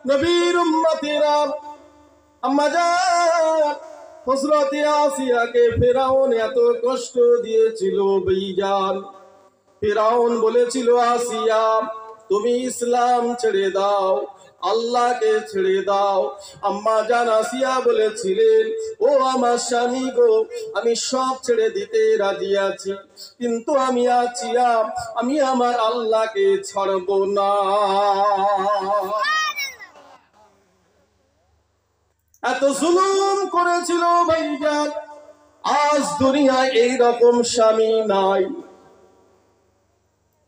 নবীর উম্মতিরা, আম্মা জান হযরত আসিয়াকে ফেরাউন এত কষ্ট দিয়েছিল ভাইজান। ফেরাউন বলেছিল, আসিয়া তুমি ইসলাম ছেড়ে দাও, আল্লাহকে ছেড়ে দাও। আম্মা জান আসিয়া বলেছিলেন, ও আমার স্বামী গো, আমি সব ছেড়ে দিতে রাজি আছি, কিন্তু আমি আসিয়া আমি আমার আল্লাহকে ছাড়ব না। এত জুলুম করেছিল ভাইজান, আজ দুনিয়ায় এইরকম স্বামী নাই।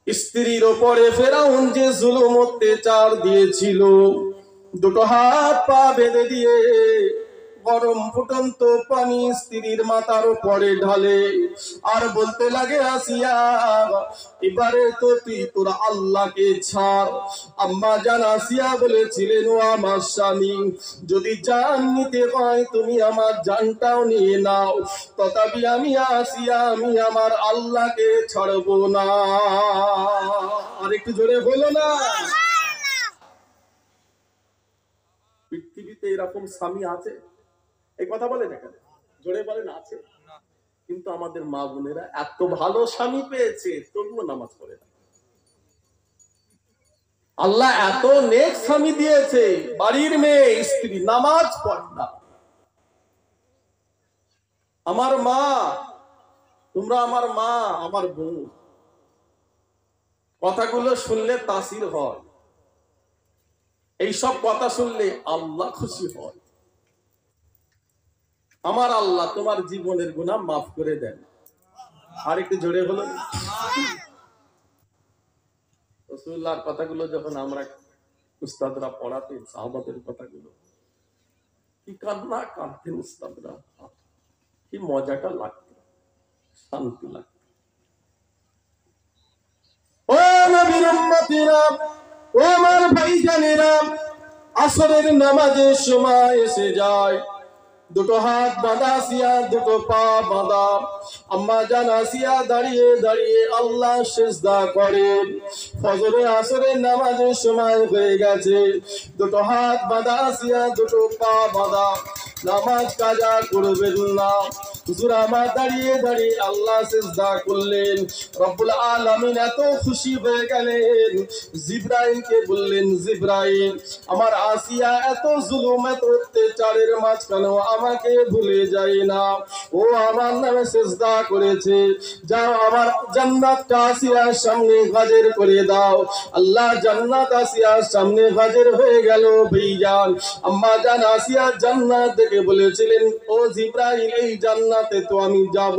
স্ত্রীর ওপরে ফেরাউন যে জুলুম অত্যাচার দিয়েছিল, দুটো হাত পা বেঁধে দিয়ে গরম ফুটন্ত পানি স্ত্রীর মাথার উপরে ঢালে আর বলতে লাগে, আসিয়া এবারে তো তুই তোর আল্লাহকে ছাড়। আম্মা জান আসিয়া বলেছিলেন, ও আমার স্বামী, যদি জান নিতে হয় তুমি আমার জানটাও নিয়ে নাও, তথাপি আমি আসিয়া আমি আমার আল্লাহকে ছাড়বো না। আর একটু জোরে বলো না। পৃথিবীতে এরকম স্বামী আছে? এই কথা বলে না কেন? জোরে বলেন আছে। কিন্তু আমাদের মা বোনেরা এত ভালো স্বামী পেয়েছে, তবুও নামাজ পড়ে না। আল্লাহ এত নেক স্বামী দিয়েছে, বাড়ির মেয়ে স্ত্রী নামাজ পড়ে না। আমার মা, তোমরা আমার মা, আমার বোন, কথাগুলো শুনলে তাসির হয়। এইসব কথা শুনলে আল্লাহ খুশি হয়। আমার আল্লাহ তোমার জীবনের গুনাহ মাফ করে দেন। আর একটু জোরে হলো। রাসূলুল্লাহর কথাগুলো যখন আমরা উস্তাদরা পড়াতেন, সাহাবাদের কথাগুলো, কি কান্না কাঁদতেন উস্তাদরা, কি মজাটা লাগতো, শান্তি লাগতো। ও নবীর উম্মতিরা, ও আমার ভাইজানেরা, আসরের নামাজের সময় এসে যায়, দুটো হাত বাঁধা আসিয়া, দুটো পা বাঁধা। আম্মা জান আসিয়া দাঁড়িয়ে দাঁড়িয়ে আল্লাহ সিজদা করেন। ফজরে আসরের নামাজের সময় হয়ে গেছে, দুটো হাত বাঁধা আসিয়া, দুটো পা বাঁধা, নামাজ কাজা করবেন না। হুজুর আমার দাঁড়িয়ে দাঁড়িয়ে আল্লাহ সিজদা করলেন। রব্বুল আলামিন এত খুশি হয়ে গেলেন, জিবরাইলকে বললেন, জিবরাইল, আমার আসিয়া এত জুলুম এত অত্যাচারের মাঝখানেও আমাকে ভুলে যায় না, ও আমার নামে সিজদা করেছে, যাও আমার জান্নাতটা আসিয়ার সামনে হাজির করে দাও। আল্লাহ জান্নাত আসিয়ার সামনে হাজির হয়ে গেল ভাইজান। আম্মা জান আসিয়া জান্নাত দেখে বলেছিলেন, ও জিবরাইল, এই জান্নাতে তো আমি যাব,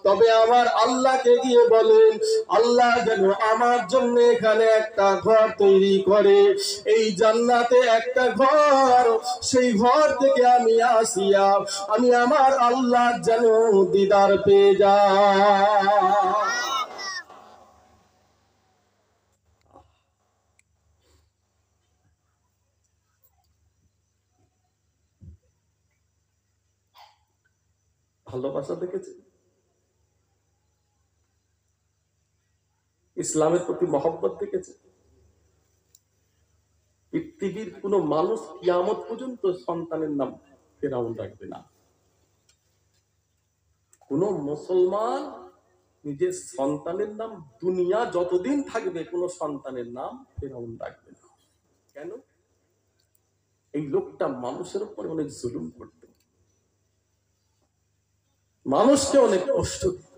তবে আমার আল্লাহকে গিয়ে বলেন আল্লাহ যেন আমার জন্য এখানে একটা ঘর তৈরি করে, এই জান্নাতে একটা ঘর, সেই ঘর থেকে আমি আসিয়া আমি আমার আল্লাহ যেন দিদার পেয়ে যাই। ভালোবাসা দেখেছে, ইসলামের প্রতি মহব্বত দেখেছে। পৃথিবীর কোন মানুষ কিয়ামত পর্যন্ত সন্তানের নাম ফেরাউন রাখবে না। কোন মুসলমান নিজের সন্তানের নাম দুনিয়া যতদিন থাকবে কোন সন্তানের নাম ফেরাউন রাখবে না। কেন? এই লোকটা মানুষের উপর অনেক জুলুম করত, মানুষকে অনেক কষ্ট দিত।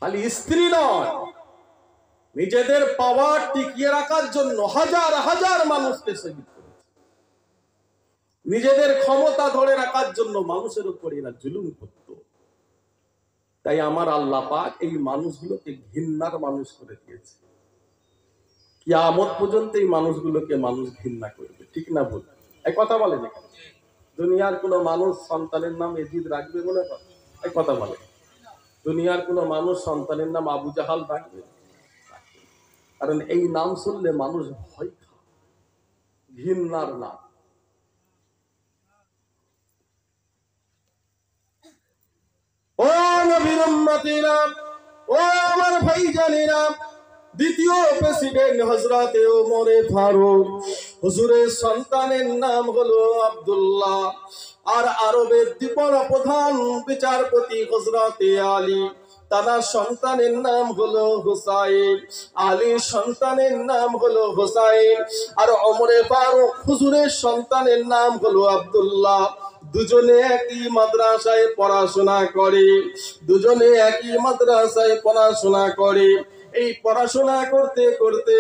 খালি স্ত্রী নয়, নিজেদের পাওয়ার টিকিয়ে রাখার জন্য হাজার হাজার মানুষকে শহীদ করেছে। নিজেদের ক্ষমতা ধরে রাখার জন্য মানুষের উপর এরা জুলুম করত। তাই আমার আল্লাহ পাক এই মানুষগুলোকে ঘৃণার মানুষ করে দিয়েছে। কিয়ামত পর্যন্ত এই মানুষগুলোকে মানুষ ঘৃণা করবে, ঠিক না বল? এই কথা বলে না, দুনিয়ার কোন মানুষ সন্তানের নাম এজিদ রাখবে মনে হয়? এই কথা বলে, দুনিয়ার কোন মানুষ সন্তানের নাম আবু জাহাল রাখবে? কারণ এই নাম শুনলে মানুষ ভয় খায়, ঘৃণার নাম। ও নবীর উম্মতিরা, ও আমার ভাইজানেরা, দ্বিতীয় প্রেসিডেন্ট হযরতে ওমর ফারুক হুজুরের সন্তানের নাম হলো আব্দুল্লাহ। আর আরবের দ্বীপের প্রধান বিচারপতি হযরতে আলী, তার সন্তানের নাম হলো হুসাইন। আলীর সন্তানের নাম হলো হুসাইন। আর ওমরে ফারুক হুজুরের সন্তানের নাম হলো আব্দুল্লাহ। দুজনে একই মাদ্রাসায় পড়াশোনা করে, দুজনে একই মাদ্রাসায় পড়াশোনা করে। এই পড়াশোনা করতে করতে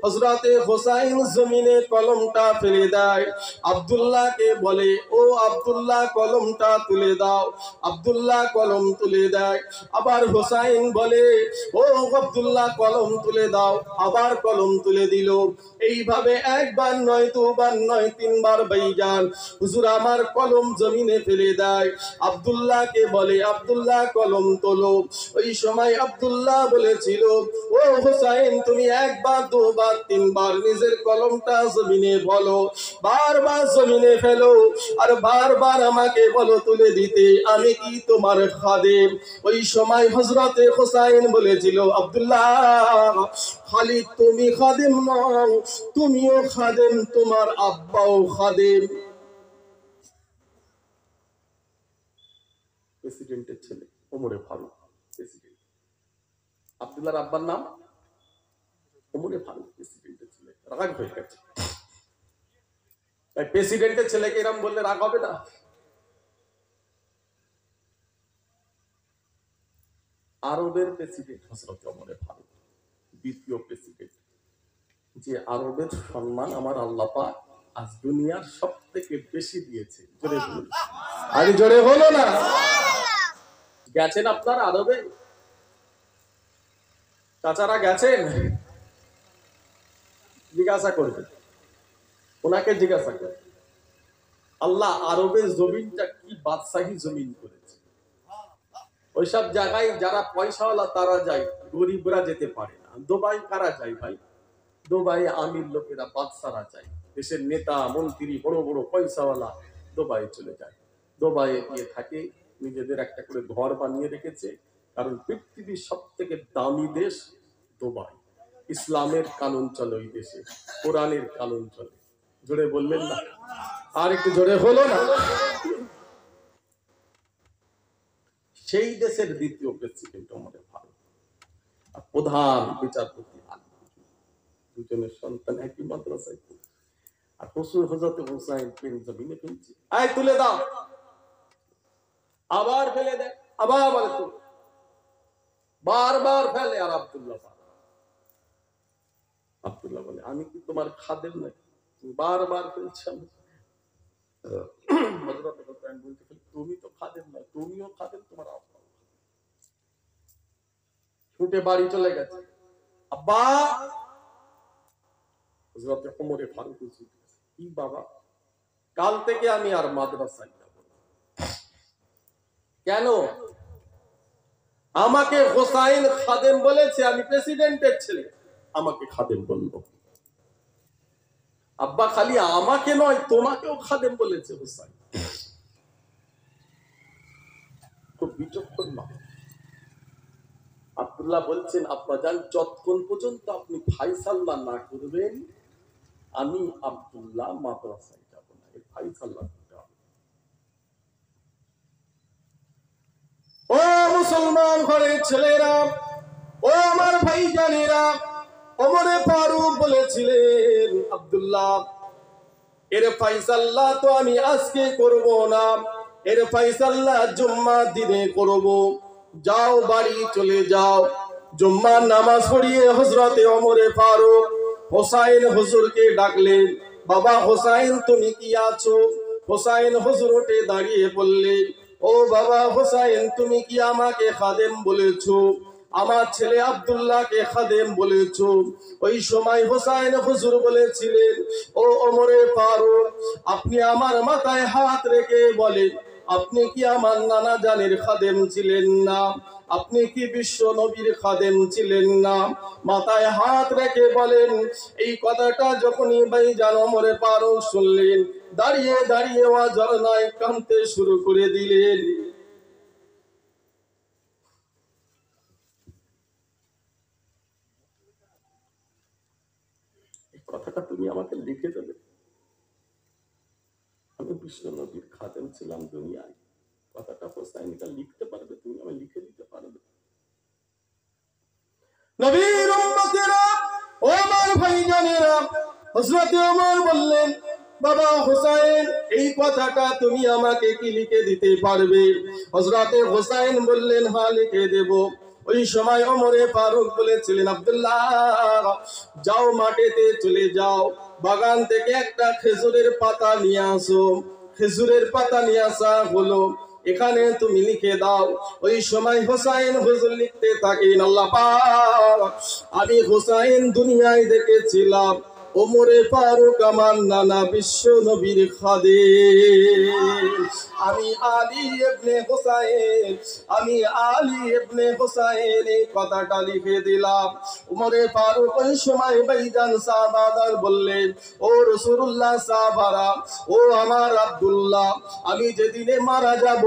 হযরতে হুসাইন জমিনে কলমটা ফেলে দেয়। আব্দুল্লাহকে বলে, ও আব্দুল্লাহ কলমটা তুলে দাও। আব্দুল্লাহ কলম তুলে দেয়। আবার হুসাইন বলে, ও আব্দুল্লাহ কলম তুলে দাও। আবার কলম তুলে দিল। এইভাবে একবার নয়, দুবার নয়, তিনবার ভাইজান হুজুর আমার কলম জমিনে ফেলে দেয়। আব্দুল্লাহকে বলে, আব্দুল্লাহ কলম তোলো। ওই সময় আব্দুল্লাহ বলেছিল, ও হুসাইন তুমি একবার, দুবার, তিনবার নিজের কলমটা জমিনে বলো, বারবার জমিনে ফেলো, আর বারবার আমাকে বলো তুলে দিতে, আমি কি তোমার খাদেম? ওই সময় হযরতে হুসাইন বলেছিল, আব্দুল্লাহ খালি তুমি খাদেম নও, তুমিও খাদেম, তোমার আব্বাও খাদেম। প্রেসিডেন্টের ছেলে ওমরে ফারুক প্রেসিডেন্ট। আব্দুল্লাহর আব্বার নাম ওমরে ফারুক, প্রেসিডেন্টের ছেলে। রাগ হয়ে গেছে। তাই প্রেসিডেন্টের ছেলেকে এরকম বললে রাগ হবে না? আরবের প্রেসিডেন্ট হযরত ওমরে ফারুক, দ্বিতীয় প্রেসিডেন্ট। যে আরবের সম্মান আমার আল্লাহ পাক আজ দুনিয়ার সবথেকে বেশি দিয়েছে। জোরে বলুন, আরে জোরে হলো না? গেছেন আপনারা আরবে? চাচারা গেছেন? জিজ্ঞাসা করবে, ওনাকে জিজ্ঞাসা করবে আল্লাহ আরবের জমিনটা কি বাদশাহী জমিন করেছে। ওইসব জায়গায় যারা পয়সাওয়ালা তারা যায়, গরিবরা যেতে পারে না। দুবাই কারা যায় ভাই? দুবাই আমির লোকেরা, বাদশারা যায়। দেশের নেতা মন্ত্রী বড় বড় পয়সাওয়ালা দুবাই চলে যায়। দুবাইয়ে গিয়ে থাকে, নিজেদের একটা করে ঘর বানিয়ে রেখেছে। কারণ পৃথিবীর সব থেকে দামি দেশ দুবাই। ইসলামের কানুন চলে ওই দেশে, কোরআনের কানুন চলে। জোরে বললেন না? আর একটু জোরে হলো না? সেই দেশের দ্বিতীয় প্রেসিডেন্ট ওমরে ফারুক, প্রধান বিচারপতি আলী, দুজনের সন্তান একই মাদ্রাসায় পড়ে। আর হযরতে হুসাইন পেন জমিনে ফেলছে, আয় তুলে দাও। আবার ফেলে দেয়, আবার বলে তুলে, বারবার ফেলে। আর আব্দুল্লাহ বলে, আমি কি তোমার খাদেম নাকি? বারবার ফেলছে। হযরতে হুসাইন বলতে, তুমি তো খাদেম না, তুমিও খাদেম, তোমার আব্বা। ছুটে বাড়ি চলে গেছে। আব্বা, হযরতে ওমরে ফারুক, কি বাবা, কাল থেকে আমি আর মাদ্রাসায় যাব না। কেন? আমাকে হুসাইন খাদেম বলেছে, আমি প্রেসিডেন্টের ছেলে, আমাকে খাদেম বলবো। আব্বা খালি আমাকে নয়, তোমাকেও খাদেম বলেছে হুসাইন। খুব বিচক্ষণ মানুষ। আব্দুল্লাহ বলছেন, আব্বাজান যতক্ষণ পর্যন্ত আপনি ফায়সালা না করবেন, আমি আব্দুল্লাহ মাদ্রাসায় যাব না। এই ফায়সালা করতে হবে। ও মুসলমান ঘরের ছেলেরা, ও আমার ভাইজানেরা, ওমরে ফারুক বলেছিলেন, আব্দুল্লাহ এর ফায়সালা তো আমি আজকে করব না, এর ফায়সালা জুম্মার দিনে করব। যাও বাড়ি চলে যাও। জুম্মার নামাজ পড়িয়ে হযরতে ওমরে ফারুক হুসাইন হুজুরকে ডাকলেন, বাবা হুসাইন তুমি কি আছো? হুসাইন হুজুর উঠে দাঁড়িয়ে বললেন, ও বাবা হুসাইন তুমি কি আমাকে খাদেম বলেছো? আমার ছেলে আব্দুল্লাহকে খাদেম বলেছো? ওই সময় হুসাইন হুজুর বলেছিলেন, ও ওমরে ফারুক আপনি আমার মাথায় হাত রেখে বলেন, আপনি কি আমার নানা জানের খাদেম ছিলেন না? আপনি কি বিশ্ব নবীর খাদেম ছিলেন না? মাথায় হাত রেখে বলেন। এই কথাটা যখনই ভাইজান ওমরে ফারুক শুনলেন, দাঁড়িয়ে দাঁড়িয়ে ঝরনায় কাঁদতে শুরু করে দিলেন। কথাটা তুমি আমাকে লিখে দেবে? বিশ্ব নবীর খাদেম ছিলাম দুনিয়ায়, কথাটা হোসাইনটা লিখতে পারবে তুমি? আমি লিখে দিতে পারবে? নবীর উম্মতেরা, ও আমার ভাইজানেরা, হযরত ওমর বললেন, বাবা হোসাইন, এই কথাটা তুমি আমাকে কি লিখে দিতে পারবে? হযরত হোসাইন বললেন, হ্যাঁ লিখে দেব। ওই সময় ওমরে ফারুক বলেছিলেন, আব্দুল্লাহ, যাও মাঠেতে চলে যাও, বাগান থেকে একটা খেজুরের পাতা নিয়ে আসো। খেজুরের পাতা নিয়ে আসা হলো, এখানে তুমি লিখে দাও। ওই সময় হোসাইন হুজুর লিখতে থাকেন, আল্লাহ পাক, আমি হোসাইন দুনিয়ায় দেখেছিলাম ওমরে ফারুক আমার নানা বিশ্ব নবীর খাদেম। আমি আলী ইবনে হুসাইন, আমি আলী ইবনে হুসাইন এই কথাটা লিখে দিলাম। ওমরে ফারুক ওই সময় ভাইজান সাহাবাদার বললেন, ও রাসূলুল্লাহ সাহাবারা, ও আমার আব্দুল্লাহ, আমি যেদিনে মারা যাব,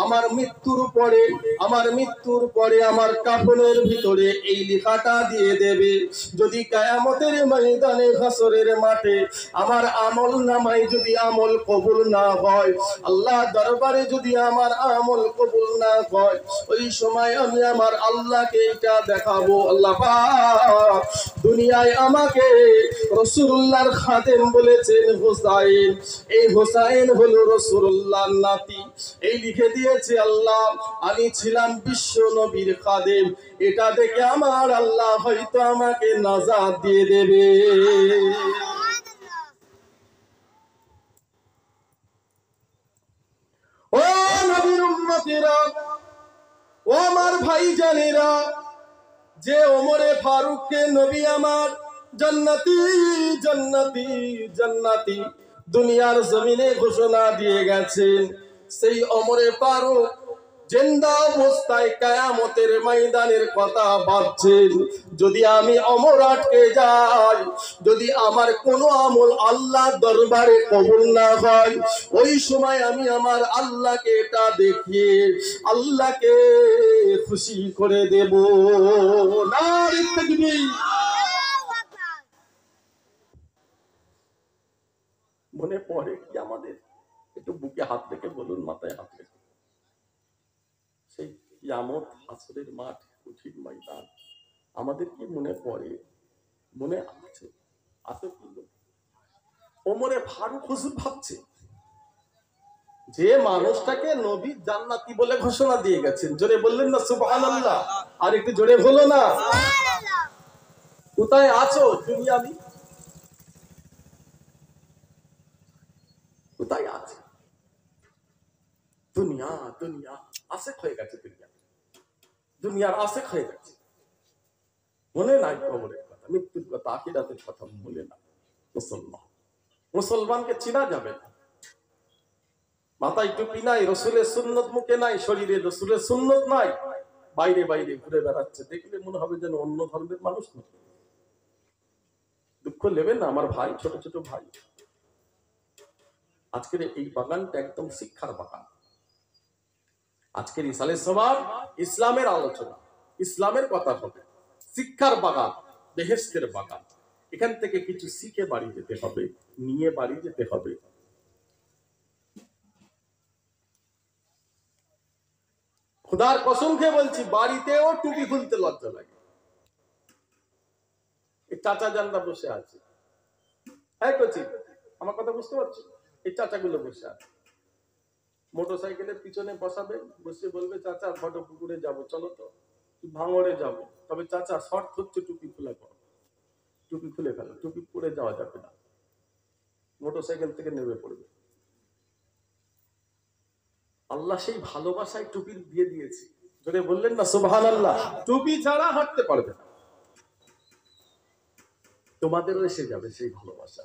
আমার মৃত্যুর পরে আমার কাফনের ভিতরে এই লেখাটা দিয়ে দেবে। যদি কিয়ামতের ময়দানে হাসরের মাঠে আমার আমল নামায় যদি আমল কবুল না হয়, আল্লাহ দরবারে যদি আমার আমল কবুল না হয়, ওই সময় আমি আমার আল্লাহকে এটা দেখাবো। আল্লাহ পাক দুনিয়ায় আমাকে রাসূলুল্লাহর খাদেম বলেছেন হোসাইন, এই হোসাইন হলো রাসূলুল্লাহর নাতি। এই লিখে দিয়েছে আল্লাহ, আমি ছিলাম বিশ্ব নবীর খাদেম। এটা দেখে আমার আল্লাহ হয়তো আমাকে নাজাত দিয়ে দেবে। ও নবীর উম্মতেরা, ও আমার ভাইজানেরা, যে ওমরে ফারুককে নবী আমার জান্নাতি জান্নাতি জান্নাতি দুনিয়ার জমিনে ঘোষণা দিয়ে গেছেন, সেই ওমরে ফারুক জিন্দা অবস্থায় কিয়ামতের ময়দানের কথা ভাবছেন। যদি আমি ওমর আটকে যাই, যদি আমার কোনো আমল আল্লাহর দরবারে কবুল না হয়, ওই সময় আমি আমার আল্লাহকে এটা দেখিয়ে আল্লাহকে খুশি করে দেব। নারে তাকবীর। মনে পড়ে কি আমাদের? একটু বুকে হাত রেখে বলুন, মাথায় হাত রেখে, সেই কিয়ামত, হাসরের মাঠ, কঠিন ময়দান আমাদের কি মনে পড়ে? মনে আছে? আছে কি? ওমরে ফারুক হুজুর ভাবছে, যে মানুষটাকে নবী জান্নাতি বলে ঘোষণা দিয়ে গেছেন, জোরে বললেন না সুবহানাল্লাহ? আর একটু জোরে বলো না। কোথায় আছো তুমি? আমি কোথায় আছি? দুনিয়া দুনিয়া আশেক হয়ে গেছে, দুনিয়ার আশেক হয়ে গেছে। মনে নাই কবরের কথা, মৃত্যুর কথা, আখিরাতের কথা মনে না। মুসলমানকে চিনা যাবে না। মাথায় টুপি নাই, রসুলের সুন্নত মুখে নাই, শরীরে রসুলের সুন্নত নাই, বাইরে বাইরে ঘুরে বেড়াচ্ছে, দেখলে মনে হবে যেন অন্য ধর্মের মানুষ না। দুঃখ নেবেন না আমার ভাই, ছোট ছোট ভাই। আজকের এই বাগানটা একদম শিক্ষার বাগান। আজকের ইসালের সমাজ ইসলামের আলোচনা, ইসলামের কথা হবে, শিক্ষার বাগান, বেহেশতের বাগান। এখান থেকে কিছু শিখে বাড়ি যেতে হবে, নিয়ে বাড়ি যেতে হবে। খোদার কসম খেয়ে বলছি, বাড়িতেও টুপি খুলতে লজ্জা লাগে। এই চাচা জানরা বসে আছে, হ্যাঁ করছি, আমার কথা বুঝতে পারছি? এই চাচাগুলো বসে আছে, মোটরসাইকেলের পিছনে বসাবে, বসে বলবে, চাচা ফটো পুকুরে যাবো, চলো তো, ভাঙড়ে যাবো, তবে চাচা শর্ত হচ্ছে টুপি খোলা করো। টুপি খুলে ফেলো, টুপি পরে যাওয়া যাবে না। মোটরসাইকেল থেকে নেমে পড়বে। আল্লাহ সেই ভালোবাসায় টুপি দিয়ে দিয়েছে, যদি বললেন না সুবহানাল্লাহ? টুপি ছাড়া হাঁটতে পারবে না। তোমাদেরও এসে যাবে সেই ভালোবাসা।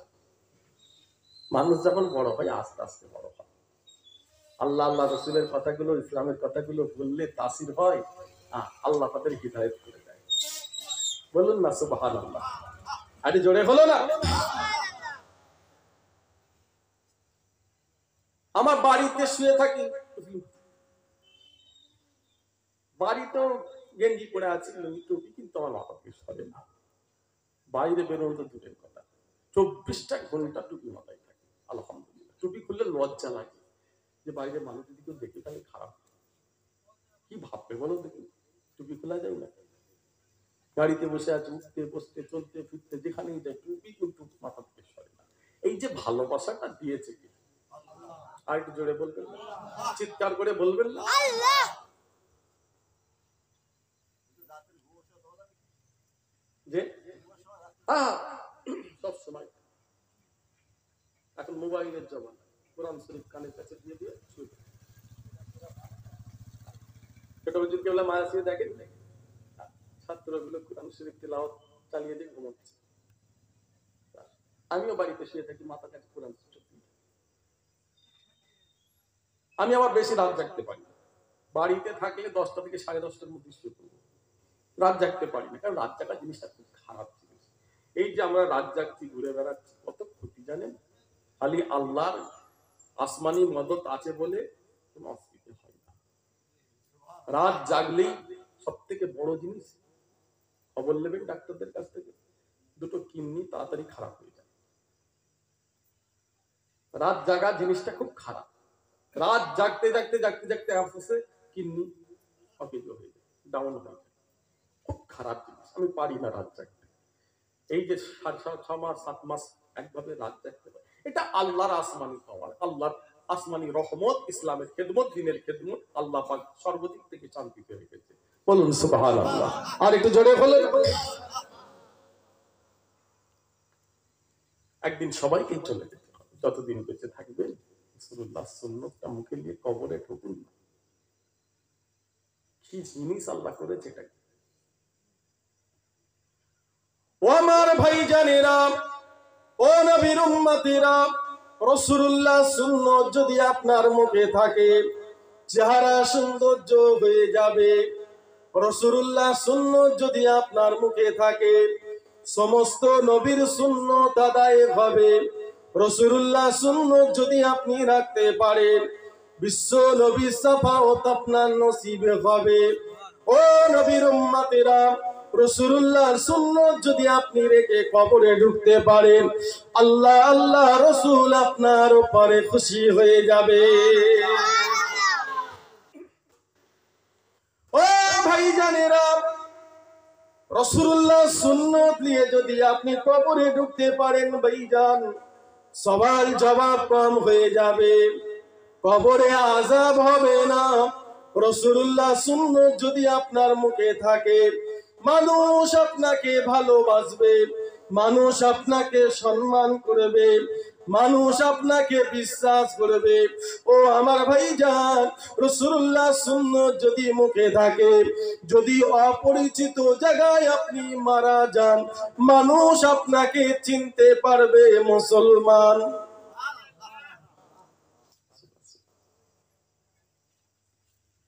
মানুষ যখন বড় হয়, আস্তে আস্তে বড় হয়। আল্লাহ আল্লাহ রসুলের কথাগুলো, ইসলামের কথাগুলো বললে তাসির হয়, আল্লাহ তাদের হিদায়াত করে দেয়। বলুন না সুবহানাল্লাহ? আরে জোরে হলো না? আমার বাড়িতে শুয়ে থাকি, বাড়িতেও গেঞ্জি পরে আছি, টুপি কিন্তু আমার মাথা থেকে সরে না। বাইরে বেরোনো তো দূরের কথা, 24টা ঘন্টা টুপি মাথায় থাকে। আলহামদুলিল্লাহ। টুপি খুললে করলে লজ্জা লাগে যে বাইরে মানুষ যদি কেউ দেখে তাহলে খারাপ, কি ভাববে বলো দেখি। টুপি খোলা যায় না, গাড়িতে বসে আছে, উঠতে বসতে চলতে ফিরতে যেখানেই যায় টুপি কিন্তু মাথা থেকে সরে না। এই যে ভালোবাসাটা দিয়েছে কি, আর একটু জোরে বলবেন না, চিৎকার করে বলবেন না। যে সব সময় এখন মোবাইলের জমানা, কোরআন শরীফ কানের কাছে দিয়ে দিয়ে ছোট কেউ মায়া দিয়ে দেখেন, ছাত্রগুলো কোরআন শরীফ তিলাওয়াত চালিয়ে দিয়ে ঘুমাচ্ছে। আমিও বাড়িতে শুয়ে থাকি, মাথা কাছে কোরআন শরীফ। আমি আবার বেশি রাত জাগতে পারি, বাড়িতে থাকলে 10টা থেকে 10:30টার মধ্যে শুয়ে পড়বো, রাত জাগতে পারি না, কারণ রাত জাগা জিনিসটা খুব খারাপ জিনিস। এই যে আমরা রাত জাগছি, ঘুরে বেড়াচ্ছি, কত ক্ষতি জানেন। খালি আল্লাহর আসমানি মদত আছে বলে কোনো অসুবিধা হয় না। রাত জাগলেই সব থেকে বড় জিনিস, খবর নেবেন ডাক্তারদের কাছ থেকে, দুটো কিডনি তাড়াতাড়ি খারাপ হয়ে যায়। রাত জাগা জিনিসটা খুব খারাপ। রাত জাগতে জাগতে জাগতে জাগতে আস্তে কিডনি অকেজ হয়ে যায়, ডাউন হয়ে যায়, খুব খারাপ জিনিস। আমি পারি না রাত জাগতে। এই যে 6 মাস 7 মাস একভাবে রাত জাগতে পারে, এটা আল্লাহর আসমানি পাওয়ার, আল্লাহর আসমানি রহমত, ইসলামের খেদমত, দ্বীনের খেদমত। আল্লাহ পাক সর্বদিক থেকে শান্তিতে রেখেছে, বলুন সুবহানাল্লাহ। আর একটু জোরে বলেন। একদিন সবাইকে চলে যেতে হবে, যতদিন বেঁচে থাকবেন রাসূলুল্লাহ সুন্নাতটা মুখে নিয়ে কবরে ঢুকুন না। কি জিনিস আল্লাহ করেছে এটা। ও আমার ভাইজানেরা, ও নবীর উম্মতিরা, রাসূলুল্লাহ সুন্নাত যদি আপনার মুখে থাকে, চেহারা সৌন্দর্য হয়ে যাবে। রাসূলুল্লাহ সুন্নাত যদি আপনার মুখে থাকে, সমস্ত নবীর সুন্নাত আদায় হবে। রাসূলুল্লাহ সুন্নাত যদি আপনি রাখতে পারেন, বিশ্ব নবীর শাফাআত আপনার নসিবে হবে। ও নবীর উম্মতেরা, রাসূলুল্লাহর সুন্নাত যদি আপনি রেখে কবরে ঢুকতে পারেন, আল্লাহ আল্লাহ রাসূল আপনার উপরে খুশি হয়ে যাবে। ও ভাইজানেরা, রাসূলুল্লাহ সুন্নাত নিয়ে যদি আপনি কবরে ঢুকতে পারেন ভাইজান, সওয়াল জবাব কম হয়ে যাবে, কবরে আযাব হবে না। রাসূলুল্লাহ সুন্নাত যদি আপনার মুখে থাকে, মানুষ আপনাকে ভালোবাসবে, মানুষ আপনাকে সম্মান করবে, মানুষ আপনাকে বিশ্বাস করবে। ও আমার ভাইজান, রাসূলুল্লাহ সুন্নাত যদি মুখে থাকে, যদি অপরিচিত জায়গায় আপনি মারা যান, মানুষ আপনাকে চিনতে পারবে মুসলমান।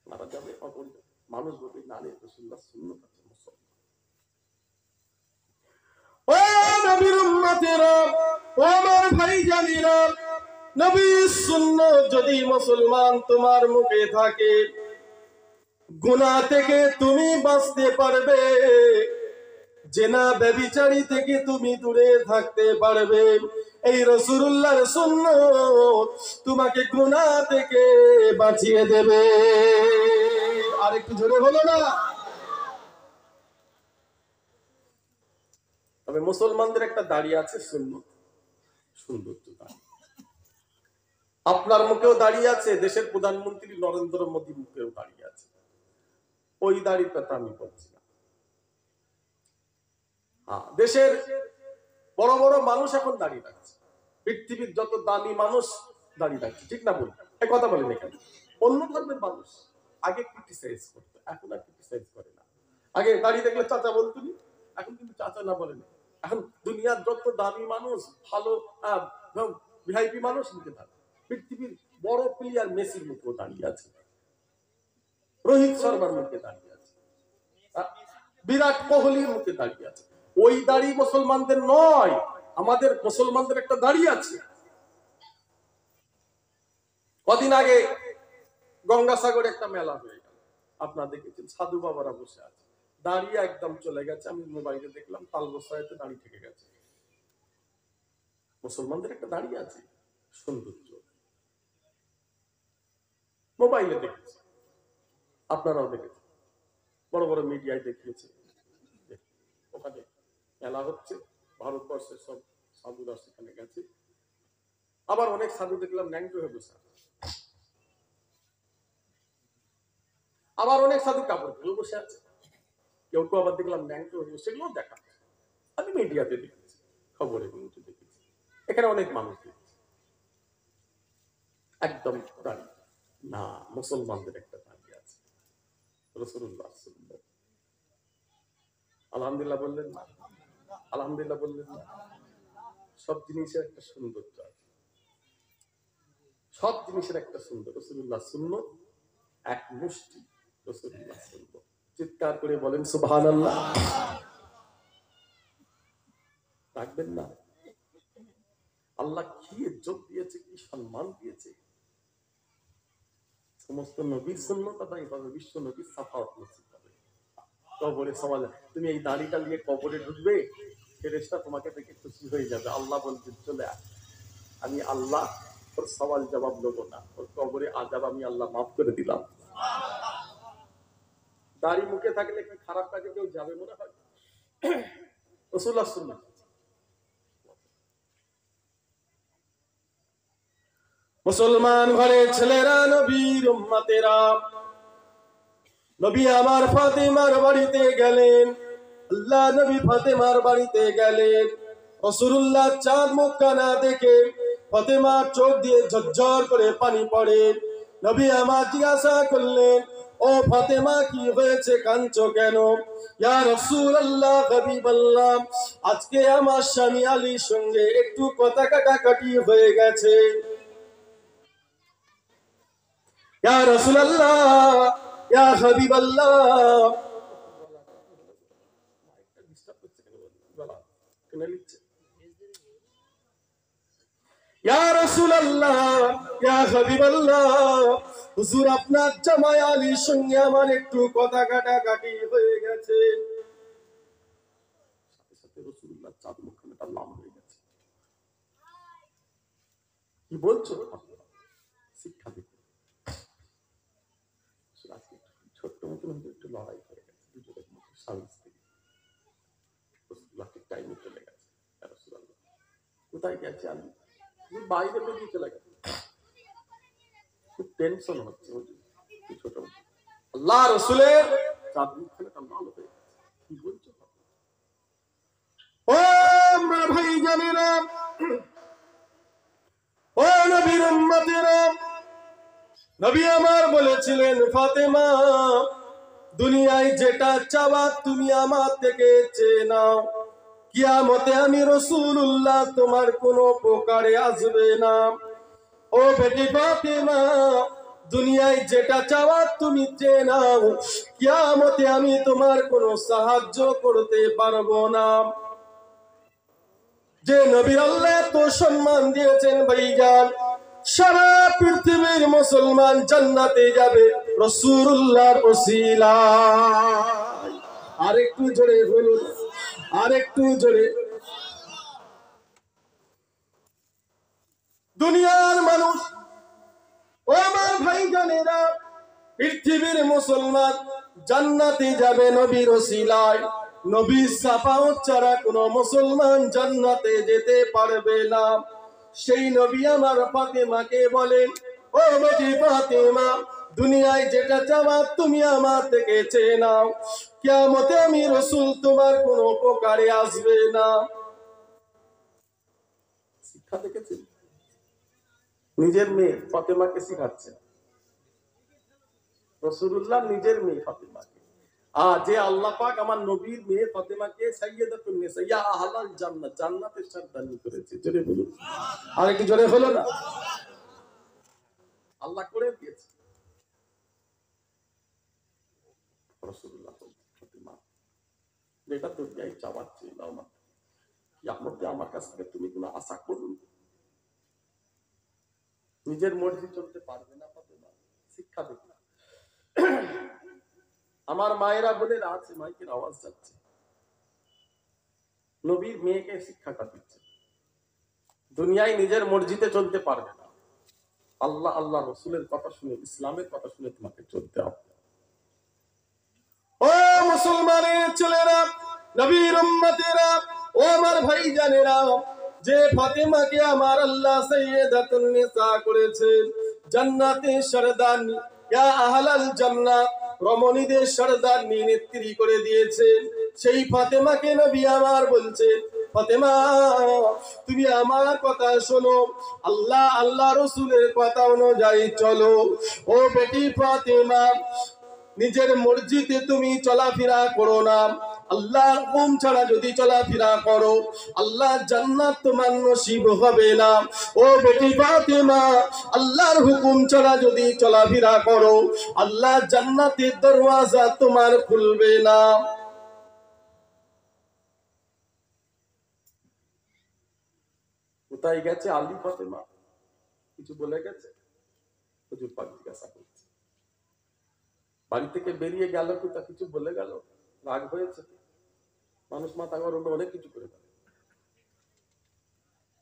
মারা যাবে অপরিচিত মানুষ বলবে না রে রাসূলুল্লাহ সুন্নাত আছে মুসলমান। ও নবীর উম্মতেরা, ও আমার ভাইজানেরা, নবীর সুন্নাত যদি মুসলমান তোমার মুখে থাকে, গুনাহ থেকে তুমি বাঁচতে পারবে, জেনা ব্যভিচারী থেকে তুমি দূরে থাকতে পারবে। এই রাসূলুল্লাহর সুন্নাত তোমাকে গুনাহ থেকে বাঁচিয়ে দেবে। আর একটু জোরে বলো না। তবে মুসলমানদের একটা দাড়ি আছে, সুন্নাত, সৌন্দর্য দাড়ি। আপনার মুখেও দাঁড়িয়ে আছে, দেশের প্রধানমন্ত্রী নরেন্দ্র মোদীর মুখেও দাঁড়িয়ে আছে। ওই দাড়ির কথা আমি বলছি না। দেশের বড় বড় মানুষ এখন দাঁড়িয়ে রাখছে, পৃথিবীর যত দামি মানুষ দাঁড়িয়ে রাখছে, ঠিক না বল? এই কথা বলেন এখানে। অন্য ধর্মের মানুষ আগে ক্রিটিসাইজ করতো, এখন আর ক্রিটিসাইজ করে না। আগে দাঁড়িয়ে দেখলে চাচা বলতো, এখন কিন্তু চাচা না বলেন। এখন দুনিয়ার যত দামি মানুষ, ভালো ভিআইপি মানুষ মুখে দাঁড়ায়। পৃথিবীর বড় প্লেয়ার মেসির মুখেও দাঁড়িয়ে আছে, রোহিত শর্মার মুখে দাঁড়িয়ে আছে, বিরাট কোহলির মুখে দাঁড়িয়ে আছে। ওই দাড়ি মুসলমানদের নয়, আমাদের মুসলমানদের একটা দাড়ি আছে। কদিন আগে গঙ্গাসাগরে একটা মেলা হয়ে গেল, আপনারা দেখেছেন, সাধু বাবারা বসে আছে, দাঁড়িয়ে একদম চলে গেছে। আমি মোবাইলে দেখলাম তালবসাইতে দাঁড়িয়ে থেকে গেছে। মুসলমানদের একটা দাঁড়িয়ে আছে, সৌন্দর্য। মোবাইলে দেখেছি, আপনারাও দেখেছেন, বড় বড় মিডিয়ায় দেখিয়েছে। ওখানে মেলা হচ্ছে, ভারতবর্ষের সব সাধুরা সেখানে গেছে। আবার অনেক সাধু দেখলাম ন্যাংটো হয়ে বসে, আবার অনেক সাধু কাপড় খুলে বসে আছে, কেউ কেউ আবার দেখলাম ন্যাংটো হয়ে, সেগুলো দেখা আমি মিডিয়াতে দেখেছি, খবরে দেখেছি। এখানে অনেক মানুষ দেখেছি একদম দাঁড়িয়ে। না, মুসলমানদের একটা দাঁড়িয়ে আছে, রাসূলুল্লাহ সাল্লাল্লাহু আলাইহি ওয়াসাল্লাম। আলহামদুলিল্লাহ বললেন না? আলহামদুলিল্লাহ বললেন না? সব জিনিসের একটা সৌন্দর্য আছে, সব জিনিসের একটা সুন্দর। রাসূলুল্লাহ সুন্নাত এক মুষ্টি, রাসূলুল্লাহ সুন্নাত। চিৎকার করে বলেন সুবহানাল্লাহ। রাখবেন না? আল্লাহ কি ইজ্জত দিয়েছে, কি সম্মান দিয়েছে। সমস্ত নবীর সুন্নাত আদায় হবে, বিশ্ব নবীর সাফাওয়াত নসিব হবে। কবরে সমাজ, তুমি এই দাড়িটা নিয়ে কবরে ঢুকবে, ফেরেশতা তোমাকে দেখে খুশি হয়ে যাবে। আল্লাহ বলতে চলে আয়, আমি আল্লাহ ওর সওয়াল জবাব দেবো না, ওর কবরে আযাব আমি আল্লাহ মাফ করে দিলাম। দাড়ি মুখে থাকলে কি খারাপ কাজে কেউ যাবে মনে হয়? রাসূলুল্লাহ সুন্নাত। মুসলমান ঘরের ছেলেরা, নবীর উম্মতেরা, নবী আমার ফাতেমার বাড়িতে গেলেন। আল্লাহ নবী ফাতেমার বাড়িতে গেলেন। রাসূলুল্লাহ চাঁদ মুখটা না দেখে ফাতেমার চোখ দিয়ে ঝরঝর করে পানি পড়ে। নবী আমার জিজ্ঞাসা করলেন, ও ফাতেমা কি হয়েছে, কাঁদছো কেন? ইয়া রাসূলুল্লাহ, হাবিবাল্লাহ, আজকে আমার স্বামী আলীর সঙ্গে একটু কথা কাটাকাটি হয়ে গেছে। ইয়া রাসূলুল্লাহ, ইয়া হাবিবাল্লাহ, ইয়া রাসূলুল্লাহ, ইয়া হাবিবাল্লাহ, হুজুর আপনার জামাই আলীর সঙ্গে আমার একটু কথা কাটাকাটি হয়ে গেছে। সাথে সাথে রাসূলুল্লাহ চাঁদ মুখখানা লাল হয়ে গেছে। কি বলছো? শিক্ষা দিতে ছোট্ট মতন একটু লড়াই হয়ে গেছে দুজনের মধ্যে, স্বামী স্ত্রী। রাসূলুল্লাহ টাইমে চলে গেছে। ইয়া রাসূলুল্লাহ, কোথায় গেছে আলী? বাইরে বেরিয়ে চলে গেছে। খুব টেনশন হচ্ছে ছোট। আল্লাহ রাসূলের চাঁদ মুখখানা লাল হয়ে গেছে। কি বলছো? ও আমার ভাই জানেরা, ও নবীর উম্মতেরা, নবী আমার বলেছিলেন, ফাতেমা, দুনিয়ায় যেটা চাওয়া তুমি আমার থেকে চেয়ে নাও, কিয়ামতে আমি রাসূলুল্লাহ তোমার কোনো উপকারে আসবে না। ও বেটি ফাতেমা, দুনিয়ায় যেটা চাওয়া তুমি চেয়ে নাও, কিয়ামতে আমি তোমার কোনো সাহায্য করতে পারবো না। যে নবী আল্লাহ তো সম্মান দিয়েছেন ভাইজান, সারা পৃথিবীর মুসলমান জান্নাতে যাবে রাসূলুল্লাহর ওসিলায়। আরেকটু জোরে বলুন, আরেকটু জোরে। দুনিয়ার মানুষ, ও আমার ভাইজানেরা, পৃথিবীর মুসলমান জান্নাতে যাবে নবীর ওসিলায়। নবীর শাফাআত ছাড়া কোনো মুসলমান জান্নাতে যেতে পারবে না। সেই নবী আমার ফাতেমাকে বলেন, ও বেটি ফাতেমা, দুনিয়ায় যেটা চাওয়া তুমি আমার থেকে চেয়ে নাও, কিয়ামতে আমি রাসূল তোমার কোনো উপকারে আসবে না। শিক্ষা দেখেছেন? নিজের মেয়ে ফাতেমাকে শিখাচ্ছে রাসূলুল্লাহ, নিজের মেয়ে ফাতেমাকে। যে আল্লাহ পাক আমার নবীর মেয়ে ফাতেমাকে সাইয়্যিদাতুন নিসা, ইয়া আহলাল জান্নাত, জান্নাতের সর্দারনি করেছে। জোরে বলুন, আর একটু জোরে হলো না? আল্লাহ করে দিয়েছে। রাসূলুল্লাহ ফাতেমা, যেটা তো যাই চাওয়ার ছিল আমার, কিয়ামতে আমার কাছ থেকে তুমি কোনো আশা করুন? নিজের মর্জি চলতে পারবে না ফাতেমা। শিক্ষা দিতে আমার মায়েরা বলে আছে, মাইকের আওয়াজ যাচ্ছে, নবীর মেয়েকে শিক্ষাটা দিচ্ছে, দুনিয়ায় নিজের মর্জিতে চলতে পারবে না, আল্লাহ আল্লাহ রসুলের কথা শুনে, ইসলামের কথা শুনে তোমাকে চলতে হবে। ও মুসলমানের ছেলেরা, নবীর উম্মতেরা, ও আমার ভাইজানেরা, যে ফাতেমাকে আমার আল্লাহ সাইয়্যিদাতুন নিসা করেছেন, জান্নাতের সরদারনি, ইয়া আহলাল জান্নাত, রমণীদের সরদারনি, নেত্রী করে দিয়েছেন, সেই ফাতেমাকে নবী আমার বলছেন, ফাতেমা তুমি আমার কথা শোনো, আল্লাহ আল্লাহ রসুলের কথা অনুযায়ী চলো। ও বেটি ফাতেমা, নিজের মসজিদে তুমি চলাফেরা করো না, আল্লাহর হুকুম ছাড়া যদি চলাফেরা করো, আল্লাহ জান্নাত তোমার নসিব হবে না। ও বেটি ফাতেমা, আল্লাহর হুকুম ছাড়া যদি চলাফেরা করো, আল্লাহ জান্নাতের দরওয়াজা তোমার খুলবে না। কোথায় গেছে আলী ফাতেমা? কিছু বলে গেছে? হুজুর পাক জিজ্ঞাসা করছে। বাড়ি থেকে বেরিয়ে গেল, কোথা কিছু বলে গেল? রাগ হয়েছে? মানুষ মাথা গরম অনেক কিছু করে দেয়।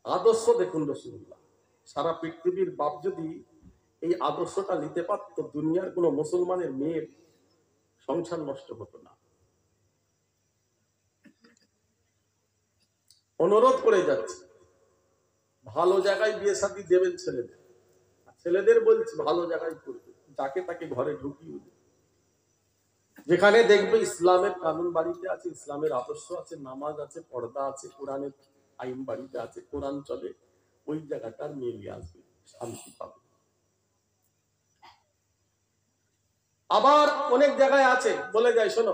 আদর্শ দেখুন রাসূলুল্লাহ, সারা পৃথিবীর বাপ যদি এই আদর্শটা নিতে পারত, দুনিয়ার কোন মুসলমানের মেয়ের সংসার নষ্ট হতো না। অনুরোধ করে যাচ্ছে, ভালো জায়গায় বিয়ে শাদী দেবেন ছেলেদের, ছেলেদের বলছি ভালো জায়গায় করবে, যাকে তাকে ঘরে ঢুকিয়ে দেবে। যেখানে দেখবে ইসলামের কানুন বাড়িতে আছে, ইসলামের আদর্শ আছে, নামাজ আছে, পর্দা আছে, কোরআনের আইন বাড়িতে আছে, কোরআন চলে, ওই জায়গাটার নিয়ে নিয়ে আসবে, শান্তি পাবে। আবার অনেক জায়গায় আছে বলে যায়, শোনো,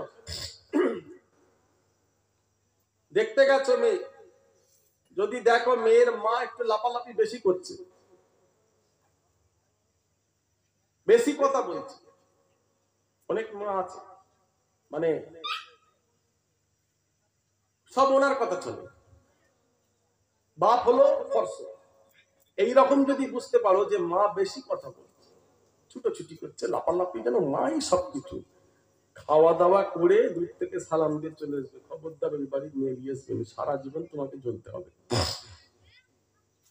দেখতে গেছো মেয়ে, যদি দেখো মেয়ের মা একটু লাপালাপি বেশি করছে, বেশি কথা বলছে, অনেক মা আছে মানে সব ওনার কথা চলে, বাপ হলো ফর্স, এইরকম যদি বুঝতে পারো যে মা বেশি কথা বলছে, ছুটোছুটি করছে, লাপালাপি, যেন মাই সবকিছু, খাওয়া দাওয়া করে দূর থেকে সালাম দিয়ে চলে আসবে, খবরদার ওই বাড়ির মেয়ে নিয়ে আসবে, সারা জীবন তোমাকে জ্বলতে হবে।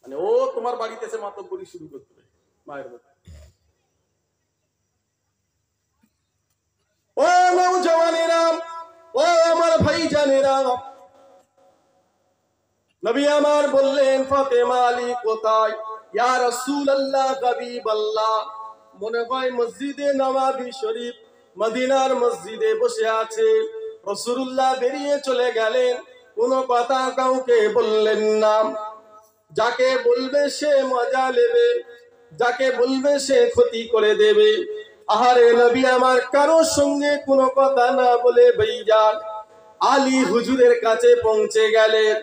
মানে ও তোমার বাড়িতে এসে মাতব্বরি শুরু করতে হবে মায়ের মতো। ও নওজওয়ানেরা, ও আমার ভাইজানেরা, নবী আমার বললেন, ফাতেমা আলী কোথায়? ইয়া রাসূলুল্লাহ, হাবিবাল্লাহ, মনে হয় মসজিদে নববী শরীফ, মদিনার মসজিদে বসে আছে। রাসূলুল্লাহ বেরিয়ে চলে গেলেন, কোনো কথা কাউকে বললেন না। যাকে বলবে সে মজা নেবে, যাকে বলবে সে ক্ষতি করে দেবে। আহারে নবী আমার কারোর সঙ্গে কোনো কথা না বলে ভাইজান আলী হুজুরের কাছে পৌঁছে গেলেন।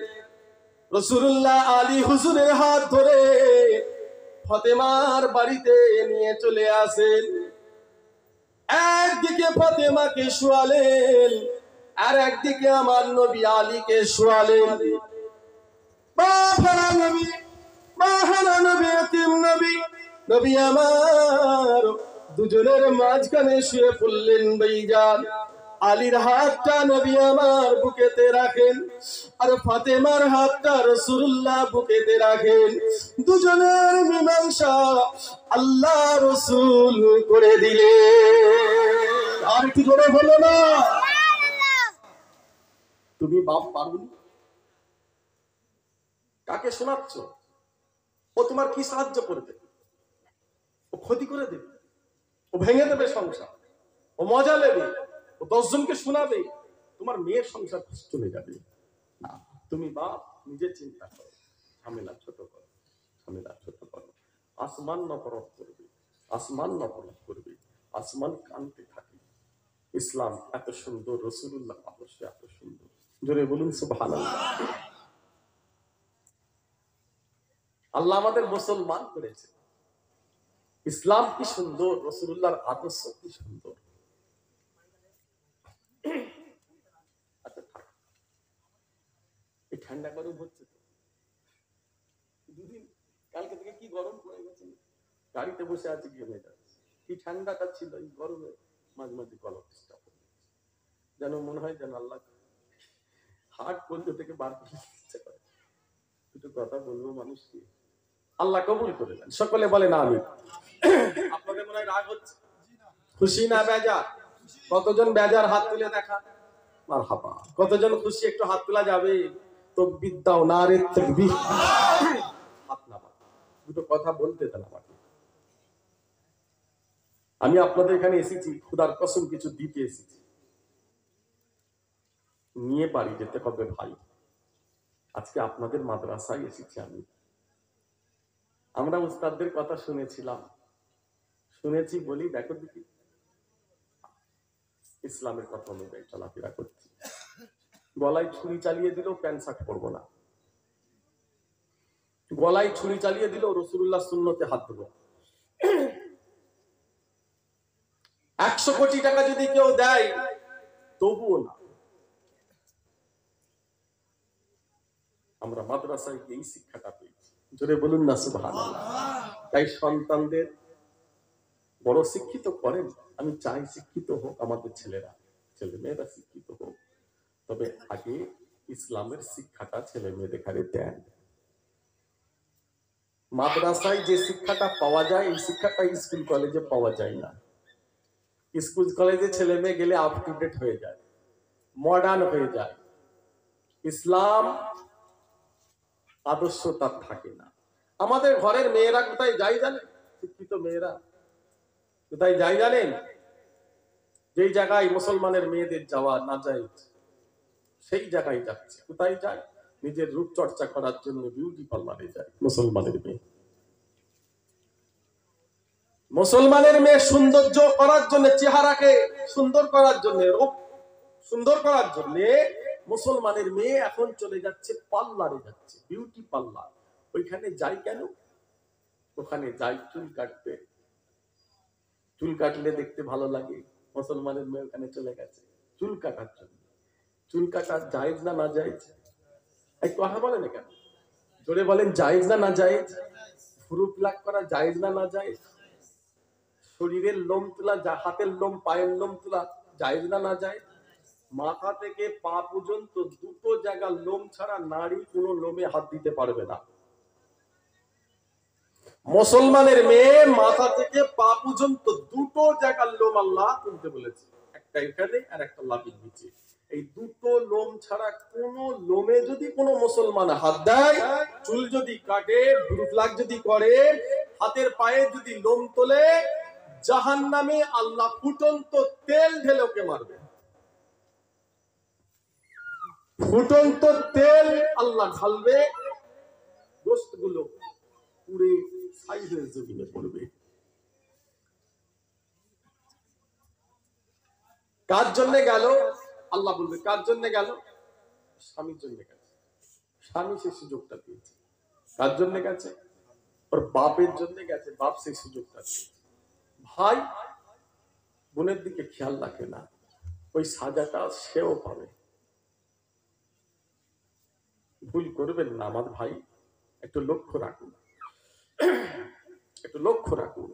রাসূলুল্লাহ আলী হুজুরের হাত ধরে ফাতেমার বাড়িতে নিয়ে চলে আসেন। একদিকে ফাতেমাকে শোয়ালেন, আর একদিকে আমার নবী আলীকে শোয়ালেন। বাহারা নবী, বাহারা নবী, এতিম নবী, নবী আমার দুজনের মাঝখানে শুয়ে পড়লেন ভাইজান। আলীর হাতটা নবী আমার বুকেতে রাখেন, আর ফাতেমার হাতটা রাসূলুল্লাহ বুকেতে রাখেন। দুজনের মীমাংসা আল্লাহ রাসূল করে দিলেন। আর কি জোরে বলো না? তুমি বাপ পারুনি, কাকে শোনাচ্ছ? ও তোমার কি সাহায্য করবে? ও ক্ষতি করে দেবে, ও ভেঙে দেবে সংসার, ও মজা নেবে, ও 10 জনকে শোনাবে, তোমার মেয়ের সংসার চলে যাবে। না, তুমি বাপ, নিজে চিন্তা করো, ঝামেলা ছোট করো, ঝামেলা ছোট করো। আসমান নফরত করবে, আসমান নফরত করবে, আসমান কানতে থাকে। ইসলাম এত সুন্দর, রাসূলুল্লাহ আদর্শ এত সুন্দর, জোরে বলুন সুবহানাল্লাহ। আল্লাহ আমাদের মুসলমান করেছে, ইসলাম কি সুন্দর, রাসূলুল্লাহর আদর্শ কি সুন্দর। আচ্ছা, এই ঠান্ডা গরম হচ্ছে তো, দুদিন কালকে থেকে কি গরম পড়ে গেছে, গাড়িতে বসে আছে কি হয়ে যাচ্ছে, কি ঠান্ডাটা ছিল, এই গরমে মাঝে মাঝে গলা ডিস্টার্ব হয়ে যাচ্ছে, যেন মনে হয় যেন আল্লাহ হার্ট বন্ধ থেকে বার করে ইচ্ছে করে। দুটো কথা বলবো মানুষকে, আল্লাহ কবুল করে দেন। সকলে বলেন আমিন। আপনাদের মনে হয় রাগ হচ্ছে, খুশি না বেজার? কতজন বেজার হাত তুলে দেখা? মারহাবা। কতজন খুশি একটু হাত তোলা যাবে? তাকবীর দাও, নারে তাকবীর। হাত নামা, দুটো কথা বলতে দেন আমাকে। আমি আপনাদের এখানে এসেছি খোদার কসম কিছু দিতে এসেছি, নিয়ে বাড়ি যেতে হবে ভাই। আজকে আপনাদের মাদ্রাসায় এসেছি আমি। আমরা উস্তাদদের কথা শুনেছি বলি দেখো দেখি ইসলামের কথা অনুযায়ী চলাফেরা করছি। গলায় ছুরি চালিয়ে দিলেও প্যান্ট শার্ট পরবো না, গলায় ছুরি চালিয়ে দিলেও রাসূলুল্লাহ সুন্নতে হাত দেবো। 100 কোটি টাকা যদি কেউ দেয় তবুও না। আমরা মাদ্রাসায় এই শিক্ষাটা পেয়েছি, জোরে বলুন না সুবহানাল্লাহ। তাই সন্তানদের বড় শিক্ষিত করেন। আমি চাই শিক্ষিত হোক আমাদের ছেলেরা, ছেলে মেয়েরা শিক্ষিত হোক, তবে আগে ইসলামের শিক্ষাটা ছেলে মেয়েদের কাছে দেন। মাদ্রাসায় যে শিক্ষাটা পাওয়া যায় এই শিক্ষাটা স্কুল কলেজে পাওয়া যায় না। স্কুল কলেজে ছেলে মেয়ে গেলে আপ টু ডেট হয়ে যায়, মডার্ন হয়ে যায়, ইসলাম আদর্শ তার থাকে না। আমাদের ঘরের মেয়েরা কোথায় যায় জানেন? শিক্ষিত মেয়েরা কোথায় যায় জানেন? যেই জায়গায় মুসলমানের মেয়েদের যাওয়া না যায় সেই জায়গায় যাচ্ছে। কোথায় যায়? নিজের রূপ চর্চা করার জন্য বিউটি পার্লারে যায় মুসলমানের মেয়ে। মুসলমানের মেয়ে সৌন্দর্য করার জন্য, চেহারাকে সুন্দর করার জন্য, রূপ সুন্দর করার জন্য মুসলমানের মেয়ে এখন চলে যাচ্ছে পার্লারে, যাচ্ছে বিউটি পার্লার। ওইখানে যায় কেন? ওখানে যায় চুল কাটতে, চুল কাটলে দেখতে ভালো লাগে। মুসলমানের মেয়ে ওখানে চলে গেছে চুল কাটার জন্য। চুল কাটা জায়েজ না না জায়েজ? এই কথা বলেন কেন? জোরে বলেন, জায়েজ না না জায়েজ? ভ্রু প্লাক করা জায়েজ না না জায়েজ? শরীরের লোম তোলা, হাতের লোম পায়ের লোম তোলা জায়েজ না না জায়েজ? মাথা থেকে পা পর্যন্ত দুটো জায়গা লোম ছাড়া নারী কোনো লোমে হাত দিতে পারবে না। মুসলমানের মেয়ে মাথা থেকে পা পর্যন্ত দুটো জায়গার লোম আল্লাহ তুলতে বলেছে, একটা এখানে আর একটা লাভির নিচে। এই দুটো লোম ছাড়া কোন লোমে যদি কোনো মুসলমান হাত দেয়, চুল যদি কাটে, ভ্রু প্লাক যদি করে, হাতের পায়ে যদি লোম তোলে, জাহান্নামে আল্লাহ ফুটন্ত তেল ঢেলে ওকে মারবে। ফুটন্ত তেল আল্লাহ ঢালবে, গোশতগুলো পুড়ে ছাই হয়ে জমিনে পড়বে। কার জন্য গেল? আল্লাহ বলবে কার জন্য গেল? স্বামীর জন্য গেছে। স্বামী সেই সুযোগটা পেয়েছে। কার জন্য গেছে? ওর বাপের জন্য গেছে, বাপ সেই সুযোগটা পেয়েছে। ভাই বোনের দিকে খেয়াল রাখে না, ওই সাজাটা সেও পাবে। ভুল করবেন না আমার ভাই, একটু লক্ষ্য রাখুন, একটু লক্ষ্য রাখুন।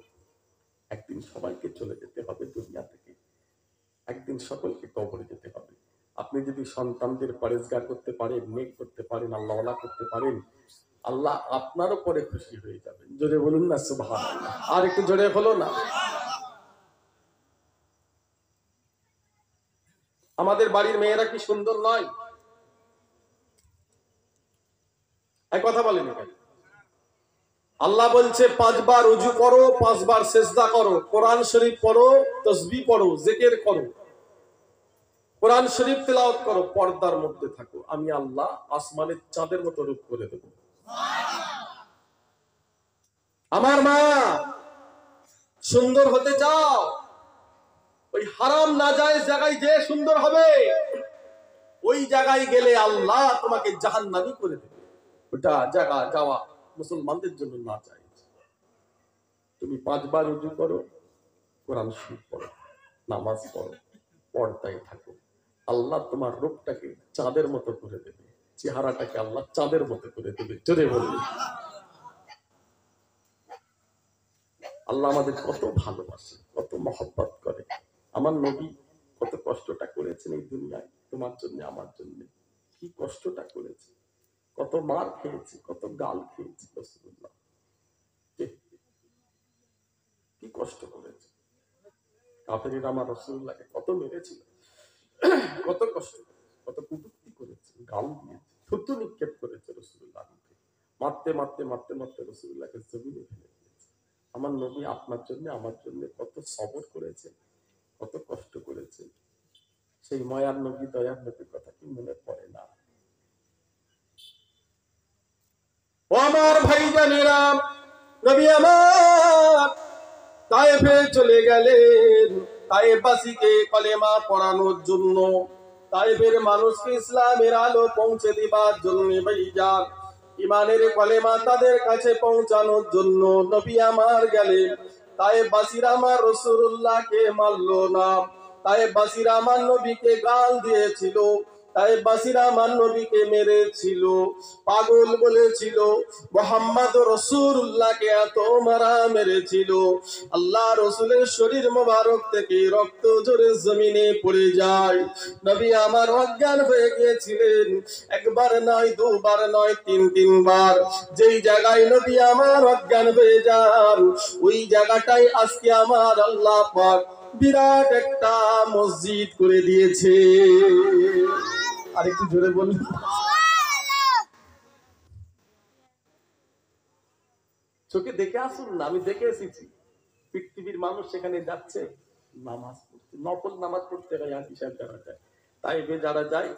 একদিন সবাইকে চলে যেতে হবে দুনিয়া থেকে, একদিন সকলকে কবরে যেতে হবে। আপনি যদি সন্তানদের পরেজগার করতে পারেন, নেক করতে পারেন, আল্লাহওয়ালা করতে পারেন, আল্লাহ আপনার উপরে খুশি হয়ে যাবেন। জোরে বলুন না সুবহানাল্লাহ। আর একটু জোরে হলো না? আমাদের বাড়ির মেয়েরা কি সুন্দর নয়? এক কথা বলেন কেন? আল্লাহ বলছে 5 বার ওযু করো, 5 বার সিজদা করো, কোরআন শরীফ পড়ো, তাসবিহ পড়ো, জিকির করো, কোরআন শরীফ তেলাওয়াত করো, পর্দার মধ্যে থাকো, আমি আল্লাহ আসমানের চাঁদের মতো রূপ করে দেব। আমার মা সুন্দর হতে চাও? ওই হারাম নাজায়েজ জায়গায় যে সুন্দর হবে, ওই জায়গায় গেলে আল্লাহ তোমাকে জাহান্নামী করে দেবে। ওটা জায়গা যাওয়া মুসলমানদের জন্য না চাই। তুমি 5 বার ওযু করো, কোরআন শরীফ পড়ো, নামাজ পড়ো, পর্দায় থাকো, আল্লাহ তোমার রূপটাকে চাঁদের মতো করে দেবে, চেহারাটাকে আল্লাহ চাঁদের মতো করে দেবে। জোরে বলুন। আল্লাহ আমাদের কত ভালোবাসে, কত মহব্বত করে। আমার নবী কত কষ্টটা করেছেন এই দুনিয়ায় তোমার জন্য, আমার জন্য। কি কষ্টটা করেছে, কত মার খেয়েছে, কত গাল খেয়েছে রাসূলুল্লাহ। কষ্ট করেছে, কাফেররা আমার রাসূলুল্লাহকে কত মেরেছিল, কত কষ্ট, কত কুটুক্তি করেছে, গাল দিয়েছে, থুতু নিক্ষেপ করেছে রাসূলুল্লাহ। মারতে মারতে মারতে মারতে রাসূলুল্লাহকে জমিনে ফেলে দিয়েছে। আমার নবী আপনার জন্য আমার জন্য কত সবর করেছে, কত কষ্ট করেছে। সেই মায়ার নবী, দয়ার নবীর কথা কি মনে পড়ে না? ও আমার ভাইজানেরা, নবী আমার তায়েফে চলে গেলেন তায়েফবাসীকে কলেমা পড়ানোর জন্য, তায়েফের মানুষকে ইসলামের আলো পৌঁছে দিবার জন্য। ভাইজান, ইমানের কলেমা তাদের কাছে পৌঁছানোর জন্য নবী আমার গেলেন। তায়েফবাসীরা আমার রাসূলুল্লাহকে মারলো না, তায়েফবাসীরা আমার নবীকে গাল দিয়েছিল, তায়েফবাসীরা আমার নবীকে মেরেছিল, পাগল বলেছিল, মুহাম্মদ রাসূলুল্লাহকে এত মারা মেরেছিল, আল্লাহ রাসূলের শরীর মোবারক থেকে রক্ত ঝরে জমিনে পড়ে যায়। নবী আমার অজ্ঞান হয়ে গিয়েছিলেন, একবার নয়, দুবার নয়, তিনবার। যেই জায়গায় নবী আমার অজ্ঞান হয়ে যান, ওই জায়গাটাই আজকে আমার আল্লাহ পাক বিরাট একটা মসজিদ করে দিয়েছে। আরেকটু জোরে বলুন। চোখে দেখে আসুন না, আমি দেখে এসেছি। পৃথিবীর মানুষ সেখানে যাচ্ছে নামাজ পড়তে, নফল নামাজ পড়তে হয় হাজি সাহেব যারা যায়, তাই যারা যায়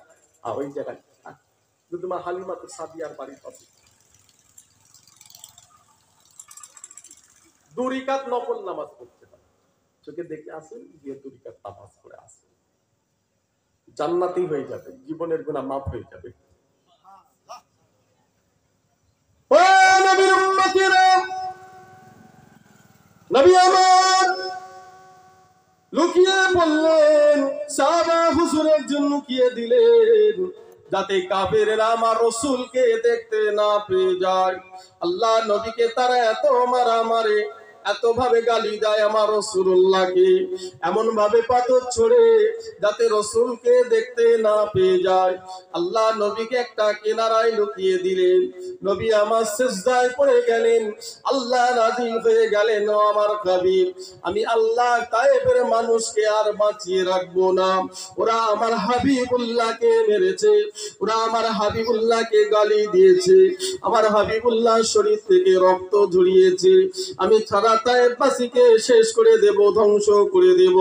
ওই জায়গায় যদি মা হালিমা তো সাদিয়ার বাড়ির পাশে 2 রাকাত নফল নামাজ পড়তে হয়। চোখে দেখে আসুন, গিয়ে 2 রাকাত নামাজ পড়ে আসুন, জান্নাতি হয়ে যাবে, জীবনের গুনাহ মাফ হয়ে যাবে। ও নবীর উম্মতিরা, নবী আমার লুকিয়ে বললেন, সাহাবা হুজুরের জন্য লুকিয়ে দিলেন, যাতে কাফেররা আমার রাসূলকে দেখতে না পেয়ে যায়। আল্লাহ নবীকে তারা এত মারা মারে, এত ভাবে গালি দেয় আমার রাসূলুল্লাহকে, এমন ভাবে পাথর ছড়ে যাতে রাসূলকে দেখতে না পেয়ে যায়। আল্লাহ নবীকে একটা কিনারায় লুকিয়ে দিলেন। নবী আমার সিজদায় পড়ে গেলেন, আল্লাহ রাজি হয়ে গেলেন, ও আমার হাবিব, আমি আল্লাহ তায়েফের মানুষকে আর বাঁচিয়ে রাখবো না। ওরা আমার হাবিবুল্লাহকে মেরেছে, ওরা আমার হাবিবুল্লাহকে গালি দিয়েছে, আমার হাবিবুল্লাহ শরীর থেকে রক্ত ঝরিয়েছে, আমি সারা তায়েফবাসীকে শেষ করে দেব, ধ্বংস করে দেব।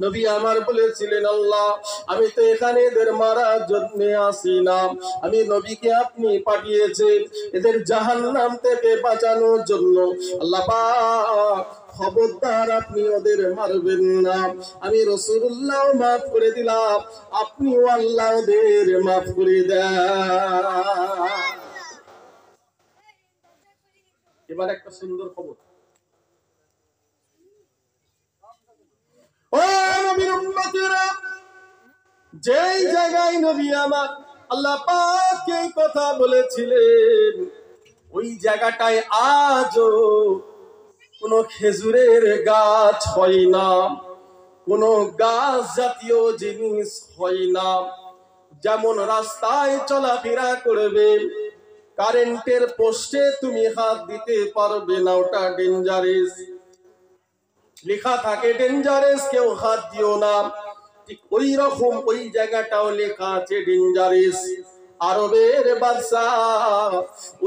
নবী আমার বলেছিলেন, আল্লাহ আমি তো এখানে এদের মারার জন্য আসি না, আমি নবীকে আপনি পাঠিয়েছেন এদের জাহান্নাম থেকে বাঁচানোর জন্য। আল্লাহ পাক খবরদার আপনি ওদের মারবেন না, আমি রাসূলুল্লাহ মাফ করে দিলাম, আপনিও আল্লাহ ওদের মাফ করে দেন। এবার একটা সুন্দর খবর, ও নবীর উম্মতেরা, যেই জায়গায় নবী আমার আল্লাহ পাক এই কথা বলেছিলেন, ওই জায়গাটায় আজও কোনো খেজুরের গাছ হয় না, কোনো গাছ জাতীয় জিনিস হয় না। যেমন রাস্তায় চলাফেরা করবে, কারেন্টের পোস্টে তুমি হাত দিতে পারবে না, ওটা ডেঞ্জারাস, লেখা থাকে ডেঞ্জারাস, কেউ হাত দিও না। ঠিক ওই রকম ওই জায়গাটাও লেখা আছে ডেঞ্জারাস। আরবের বাদশাহ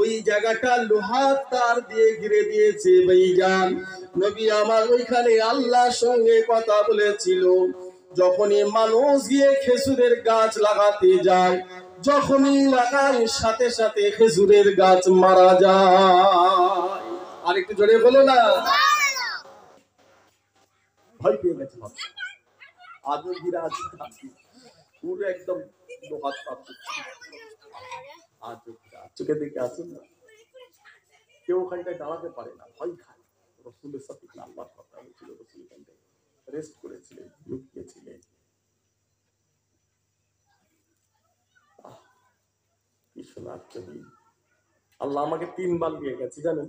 ওই জায়গাটা লোহার তার দিয়ে ঘিরে দিয়েছে। ভাইজান, নবী আমার ওইখানে আল্লাহর সঙ্গে কথা বলেছিল। যখনই মানুষ গিয়ে খেজুরের গাছ লাগাতে যায়, যখনই লাগায় সাথে সাথে খেজুরের গাছ মারা যায়। আরেকটু জোরে বলো না। ভয় পেয়ে গেছে, আজও ঘিরা আছে পুরো একদম লোহার তার, আজও ঘিরা। চোখে দেখে আসুন না, কেউ ওখানটায় দাঁড়াতে পারে না, ভয় খায়। রাসূলের সাথে আল্লাহর কথা হয়েছিল, রাসূল ওখানটায় রেস্ট করেছিলেন, লুকিয়েছিলেন। কি শোনার ছবি! আল্লাহ আমাকে 3 বার দিয়ে গেছে জানেন।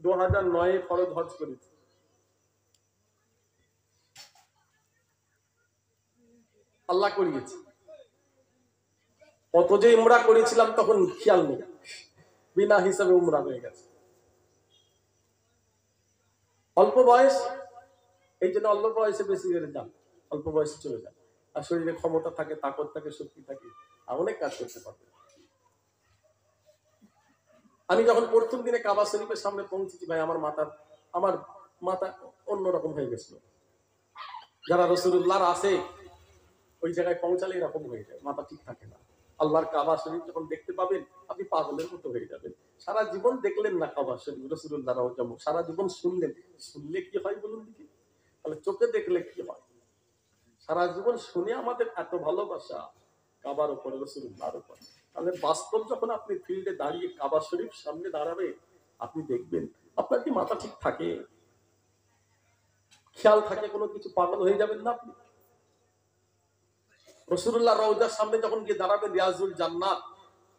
2009 ফরজ হজ করেছি, আল্লাহ করিয়েছে। কত যে উমরা করেছিলাম তখন খেয়াল নেই, বিনা হিসাবে উমরা হয়ে গেছে। অল্প বয়স, এই জন্য অল্প বয়সে বেশি করে যান, অল্প বয়সে চলে যান। আর শরীরে ক্ষমতা থাকে, তাকত থাকে, শক্তি থাকে, আর অনেক কাজ করতে পারবে। আমি যখন প্রথম দিনে কাবা শরীফের সামনে পৌঁছেছি ভাই, আমার মাথা অন্যরকম হয়ে গেছিল। যারা রাসূলুল্লাহর আছে ওই জায়গায় পৌঁছালে এরকম হয়ে যায়, মাথা ঠিক থাকে না। আল্লাহর কাবা শরীফ যখন দেখতে পাবেন আপনি পাগলের মতো হয়ে যাবেন। সারা জীবন দেখলেন না কাবা শরীফ, রাসূলুল্লাহ যেমন সারা জীবন শুনলে কি হয় বলুন দেখি? তাহলে চোখে দেখলে কি হয়? সারা জীবন শুনে আমাদের এত ভালোবাসা কাবার উপরে, রাসূলুল্লাহর উপর, তাহলে বাস্তব যখন আপনি ফিল্ডে দাঁড়িয়ে কাবা শরীফ সামনে দাঁড়াবে, আপনি দেখবেন আপনার কি মাথা ঠিক থাকে, খেয়াল থাকে কোনো কিছু, পাগল হয়ে যাবেন না আপনি? রাসূলুল্লাহ রওজার সামনে যখন গিয়ে দাঁড়াবেন, রিয়াজুল জান্নাত,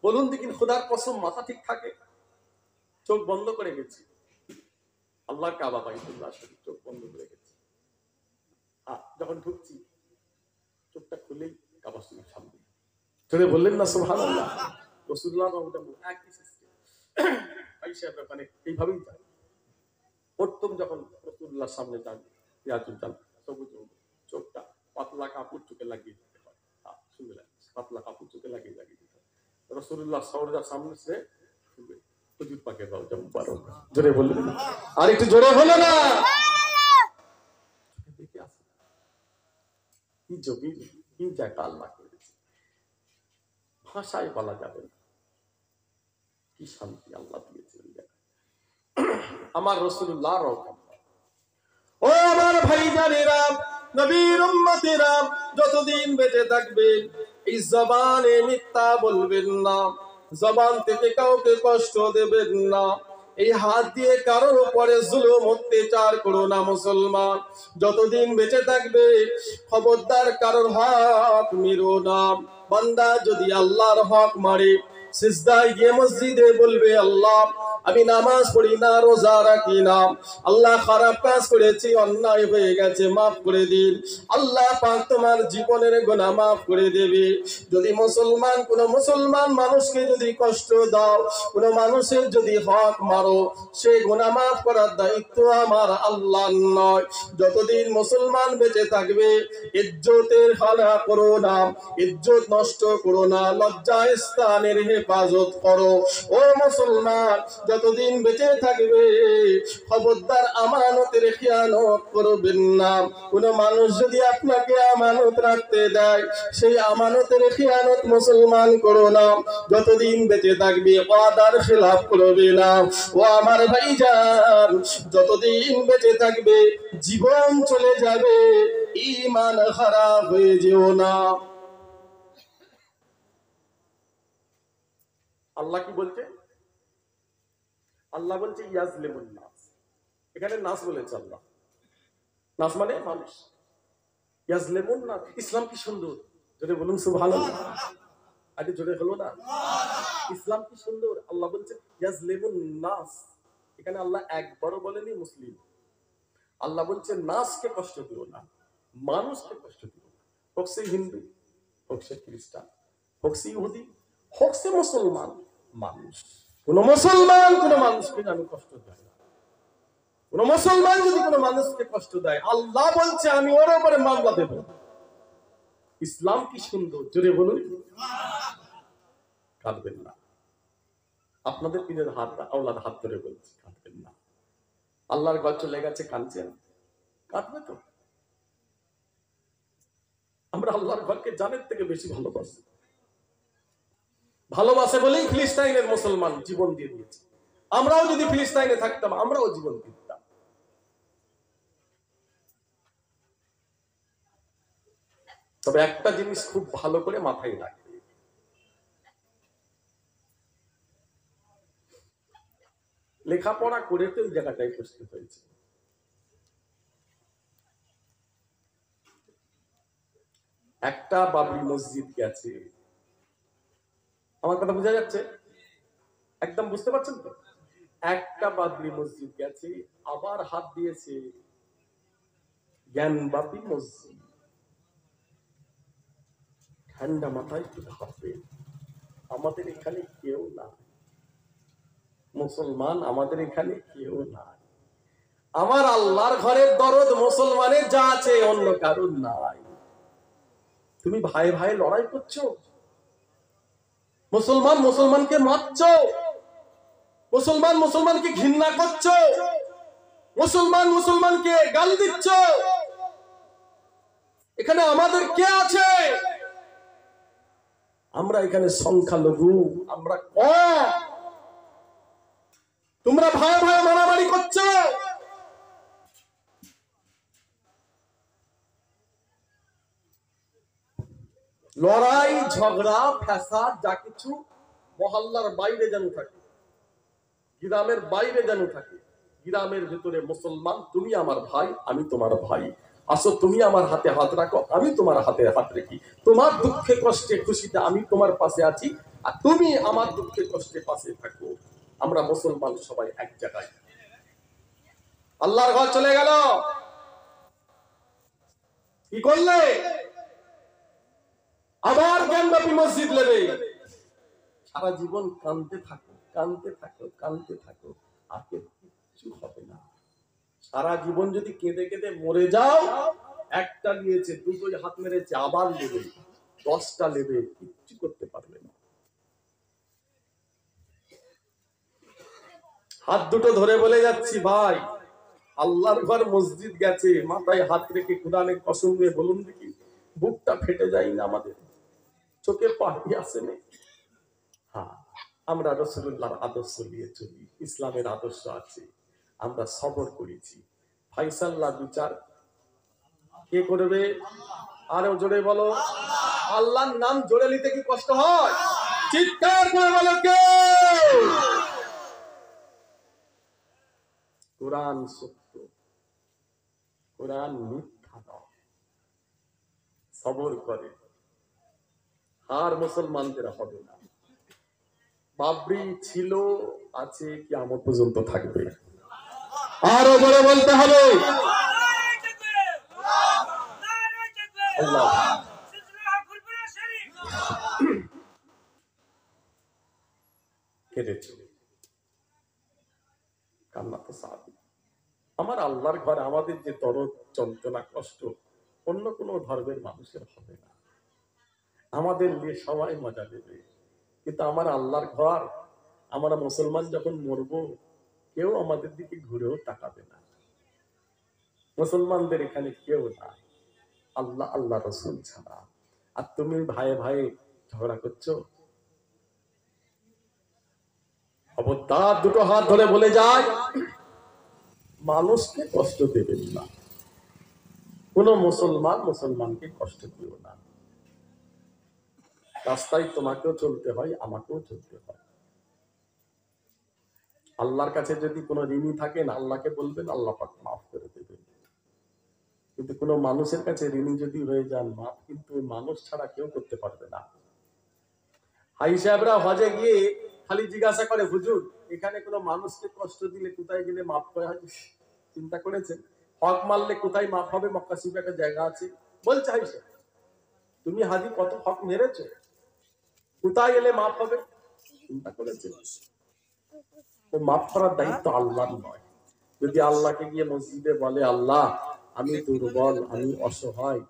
বলুন দেখি খোদার কসম মাথা ঠিক থাকে? চোখ বন্ধ করে গেছি, আল্লাহর কাবা বাইতুল্লাহ শরীফ, চোখ বন্ধ করে গেছি। যখন ঢুকছি চোখটা খুলেই কাবা শরীফ সামনে, চলে বললেন না সুবহানাল্লাহ? রাসূলুল্লাহ রওজা একই সিস্টেম, আয়েশা ব্যাপারে এইভাবেই যায়। প্রথম যখন রাসূলুল্লাহ সামনে যান, রিয়াজুল জান্নাত, সবুজ চোখটা পাতলা কাপড় চোখে লাগিয়ে দিতে হয়, শুনবে পাতলা কাপড় চোখে লাগিয়ে দিতে হয়। রাসূলুল্লাহ সওজার সামনে সে হুজুর পাকের রওজা মুবারক, জোরে বললেন না? আর একটু জোরে হলো না? দেখে আসে কি জমি, কি জায়গা আল্লাহ করেছে, ভাষায় বলা যাবে না কি শান্তি আল্লাহ দিয়েছে ওই জায়গায়। আমার রাসূলুল্লাহ রওজা। ও আমার ভাইজানেরা, নবীর উম্মতেরা, যতদিন বেঁচে থাকবেন এই জবানে মিথ্যা বলবেন না, জবান থেকে কাউকে কষ্ট দেবেন না, এই হাত দিয়ে কারোর উপরে জুলুম অত্যাচার করো না মুসলমান। যতদিন বেঁচে থাকবে খবরদার কারোর হক মেরো না। বান্দা যদি আল্লাহর হক মারে, সিজদায় গিয়ে মসজিদে বলবে আল্লাহ আমি নামাজ পড়ি না, রোজা রাখি না, আল্লাহ খারাপ কাজ করেছি, অন্যায় হয়ে গেছে, মাফ করে দিন। আল্লাহ পাক তোমার জীবনের গুনাহ মাফ করে দেবে। যদি কোন মুসলমান মানুষকে যদি কষ্ট দাও, কোন মানুষের যদি হক মারো, সেই গুনাহ মাফ করার দায়িত্ব আমার আল্লাহর নয়। যতদিন মুসলমান বেঁচে থাকবে ইজ্জতের খানা করো না, ইজ্জত নষ্ট করো না, লজ্জা স্থানের হেফাজত করো। ও মুসলমান, যতদিন বেঁচে থাকবে খবরদার আমানতের খেয়ানত করবেন না। কোন মানুষ যদি আপনাকে আমানত রাখতে দেয়, সেই আমানতের খেয়ানত মুসলমান করো না। যতদিন বেঁচে থাকবে ওয়াদার খেলাফ করবে না। ও আমার ভাইজান, যতদিন বেঁচে থাকবে জীবন চলে যাবে, ঈমান খারাপ হয়ে যেও না। আল্লাহ কি বলছে? আল্লাহ বলছে ইয়াজলিমুন নাস, এখানে নাস বলেছে আল্লাহ, নাস মানে মানুষ। ইয়াজলিমুন নাস, ইসলাম কি সুন্দর, যদি বলুন সুবহানাল্লাহ। আরে জোরে হলো না? ইসলাম কি সুন্দর। আল্লাহ বলছে ইয়াজলিমুন নাস, এখানে আল্লাহ একবারও বলেনি মুসলিম, আল্লাহ বলছে নাসকে কষ্ট দিও না, মানুষকে কষ্ট দিও না। হোক সে হিন্দু, হোক সে খ্রিস্টান, হোক সে ইহুদি, হোক সে মুসলমান, মানুষ। কোন মুসলমান কোন মানুষকে যেন কষ্ট দেয় না। কোন মুসলমান যদি কোন মানুষকে কষ্ট দেয়, আল্লাহ বলছে আমি ওর উপরে মামলা দেব। ইসলাম কি সুন্দর, জোরে বলুন। কাঁদবেন না, আপনাদের পীরের আওলাদ হাত ধরে বলছে কাঁদবেন না। আল্লাহর ঘর চলে গেছে, কাঁদছেন, কাঁদবে তো। আমরা আল্লাহর ঘরকে জানের থেকে বেশি ভালোবাসি, ভালোবাসে বলেই ফিলিস্তাইনের মুসলমান জীবন দিয়ে দিয়েছে। আমরাও যদি ফিলিস্তাইনে থাকতাম আমরাও জীবন দিতাম। তবে একটা জিনিস খুব ভালো করে মাথায় রাখবে, লেখাপড়া করে তো এই জায়গাটায় প্রস্তুত হয়েছে। একটা বাবরি মসজিদ গেছে, আমার কথা বোঝা যাচ্ছে? একদম বুঝতে পারছেন তো? একটা বাবরি মসজিদ গেছে, আবার হাত দিয়েছে জ্ঞান বাবরি মসজিদ। ঠান্ডা মাথায় একটু ভাববে, আমাদের এখানে কেউ না মুসলমান, আমাদের এখানে কেউ না, আমার আল্লাহর ঘরের দরদ মুসলমানের যা আছে অন্য কারণ নাই। তুমি ভাই ভাই লড়াই করছো, মুসলমান মুসলমানকে মারছো, মুসলমান মুসলমানকে ঘৃণা করছো, মুসলমান মুসলমানকে গাল দিচ্ছ। এখানে আমাদের কে আছে? আমরা এখানে সংখ্যালঘু, আমরা কম। তোমরা ভাই ভাই মারামারি করছো। লড়াই ঝগড়া ফ্যাসাদ যা কিছু মহল্লার বাইরে যেন থাকে, গ্রামের বাইরে যেন থাকে, গ্রামের ভেতরে মুসলমান, তুমি আমার ভাই আমি তোমার ভাই, আসো তুমি আমার হাতে হাত রাখো আমি তোমার হাতে হাত রাখি, তোমার দুঃখে কষ্টে খুশিতে আমি তোমার পাশে আছি আর তুমি আমার দুঃখে কষ্টে পাশে থাকো। আমরা মুসলমান সবাই এক জায়গায়। আল্লাহর ঘর চলে গেল, কি করলে? আবার জ্ঞানব্যাপী মসজিদ নেবে। সারা জীবন কাঁদতে থাকো, কাঁদতে থাকো, কাঁদতে থাকো, আর কিছু হবে না। সারা জীবন যদি কেঁদে কেঁদে মরে যাও, একটা নিয়েছে, দুটোই হাত মেরেছে, আবার নেবে, 10টা নেবে, কিচ্ছু করতে পারবে না। হাত দুটো ধরে বলে যাচ্ছি ভাই, আল্লাহর ঘর মসজিদ গেছে, মাথায় হাত রেখে কোরআনের কসম দিয়ে বলুন দেখি, বুকটা ফেটে যায় না আমাদের? চোখে পানি আসে না? হ্যাঁ, আমরা রাসূলুল্লাহর আদর্শ নিয়ে চলি, ইসলামের আদর্শ আছে, আমরা সবর করেছি। ফাইসাল্লাহ বিচার কে করবে? আরো জোরে বলো। আল্লাহর নাম জোরে নিতে কি কষ্ট হয়? চিৎকার করে বলো কে? কোরআন সত্য, কোরআন মিথ্যা নয়, সবর করে। আর মুসলমানদের হবে না। বাবরি ছিল, আছে, কিয়ামত পর্যন্ত থাকবে। আরো বলে বলতে হবে আল্লাহ। কেঁদেছে, কান্না তো স্বাভাবিক। আমার আল্লাহর ঘরে আমাদের যে দরদ যন্ত্রণা কষ্ট অন্য কোন ধর্মের মানুষের হবে না। আমাদের নিয়ে সবাই মজা নেবে, কিন্তু আমার আল্লাহর ঘর, আমরা মুসলমান যখন মরবো কেউ আমাদের দিকে ঘুরেও তাকাবে না। মুসলমানদের এখানে কেউ না, আল্লাহ আল্লাহ রসুল ছাড়া। আর তুমি ভাই ভাই ঝগড়া করছো। খবরদার, দুটো হাত ধরে বলে যায়, মানুষকে কষ্ট দেবেন না। কোন মুসলমান মুসলমানকে কষ্ট দিও না। রাস্তায় তোমাকেও চলতে হয়, আমাকেও চলতে হয়। আল্লাহর কাছে যদি কোনো ঋণী থাকেন আল্লাহকে বলবেন, আল্লাহ পাক মাফ করে দেবেন। কিন্তু কোনো মানুষের কাছে ঋণী যদি হয়ে যান, মাফ কিন্তু মানুষ ছাড়া কেউ করতে পারবে না। হাই সাহেবরা হজে গিয়ে খালি জিজ্ঞাসা করে, হুজুর এখানে কোনো মানুষকে কষ্ট দিলে কোথায় গেলে মাফ করা হয়? চিন্তা করেছেন? হক মারলে কোথায় মাফ হবে? মক্কা শরীফে একটা জায়গা আছে। বলছে হাই সাহেব, তুমি হাজি কত হক মেরেছো, কোথায় গেলে মাফ হবে? চিন্তা করেছেন? তো মাফ করার দায়িত্ব আল্লাহর নয়। যদি আল্লাহকে গিয়ে মসজিদে বলে, আল্লাহ আমি দুর্বল, আমি অসহায়,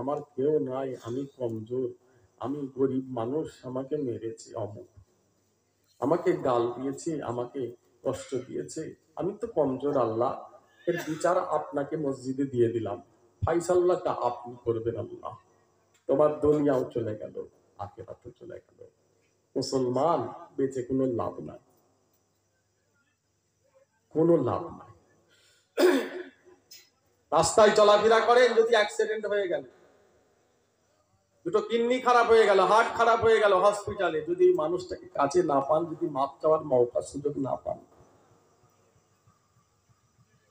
আমার কেউ নাই, আমি কমজোর, আমি গরিব মানুষ, আমাকে মেরেছে অমুক, আমাকে গাল দিয়েছে, আমাকে কষ্ট দিয়েছে, আমি তো কমজোর, আল্লাহ এর বিচার আপনাকে মসজিদে দিয়ে দিলাম, ফাইসাল্লাহটা আপনি করবেন আল্লাহ। তোমার দুনিয়াও চলে গেল, আখিরাতও চলে গেল। মুসলমান বেঁচে কোনো লাভ নাই, কোনো লাভ নাই। রাস্তায় চলাফেরা করেন, যদি অ্যাক্সিডেন্ট হয়ে গেল, দুটো কিডনি খারাপ হয়ে গেল, হার্ট খারাপ হয়ে গেল, হসপিটালে যদি মানুষটাকে কাছে না পান, যদি মাপ চাওয়ার মৌকা সুযোগ না পান,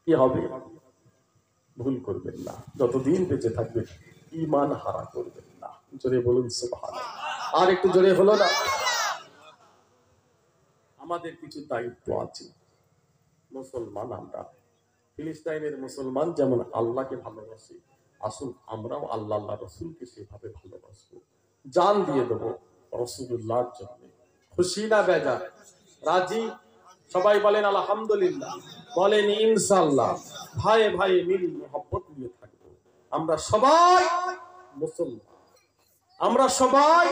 কি হবে? ভুল করবেন না, যতদিন বেঁচে থাকবেন ঈমান হারা করবেন না। জোরে বলুন সুবহানাল্লাহ। আর একটু জোরে হলো না? আমাদের কিছু দায়িত্ব আছে। মুসলমান আমরা, ফিলিস্তিনের মুসলমান যেমন আল্লাহকে ভালোবাসে, আসুন আমরাও আল্লাহ আল্লাহ রসুলকে সেভাবে ভালোবাসবো, জান দিয়ে দেবো রাসূলুল্লাহর জন্য। খুশি না বেজার? রাজি? সবাই বলেন আলহামদুলিল্লাহ। বলেন ইনশাআল্লাহ। ভাই ভাই মিল মোহাব্বত নিয়ে থাকবো। আমরা সবাই মুসলমান, আমরা সবাই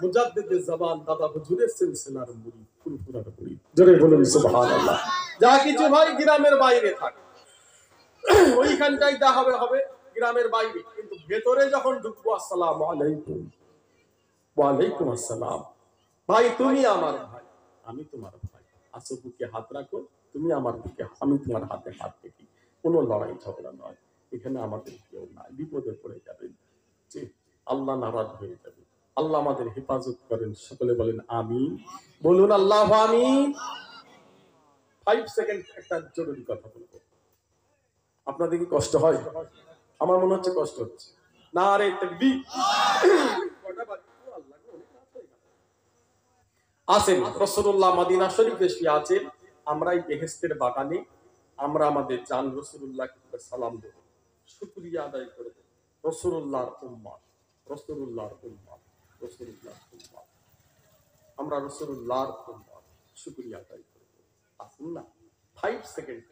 মুজাদ্দিদে জামান দাদা হুজুরের সিলসিলার মুরিদ, ফুরফুরার মুরিদ। জোরে বলুন সুবহানাল্লাহ। যা কিছু ভাই গ্রামের বাইরে থাকে ওইখানটাই যা হবে হবে গ্রামের বাইরে, কিন্তু ভেতরে যখন ঢুকবো আসসালামু আলাইকুম, ওয়া আলাইকুম আসসালাম। ভাই তুমি আমার ভাই, আমি তোমার ভাই, আসো বুকে হাত রাখো, তুমি আমার বুকে, আমি তোমার হাতে হাত রেখি। কোনো লড়াই ঝগড়া নয়, এখানে আমাদের কেউ নাই, বিপদে পড়ে যাবেন, যে আল্লাহ নারাজ হয়ে যাবে। আল্লাহ আমাদের হেফাজত করেন, সকলে বলেন আমিন। বলুন আল্লাহ আমিন। 5 সেকেন্ড একটা জরুরি কথা বলবো। আপনাদের কি কষ্ট হয়? আমার মনে হচ্ছে কষ্ট হচ্ছে। নারে তাকবীর। আছেন রাসূলুল্লাহ মদিনা শরীফে শুয়ে আছেন, আমরা এই বেহেশতের বাগানে আমরা আমাদের জান রাসূলুল্লাহকে সালাম দেব, শুকরিয়া আদায় করব। রাসূলুল্লাহর উম্মত, রাসূলুল্লাহর উম্মত, রাসূলুল্লাহর উম্মত, আমরা রাসূলুল্লাহর উম্মত, শুকরিয়া আদায় করব। আসুন না 5 সেকেন্ড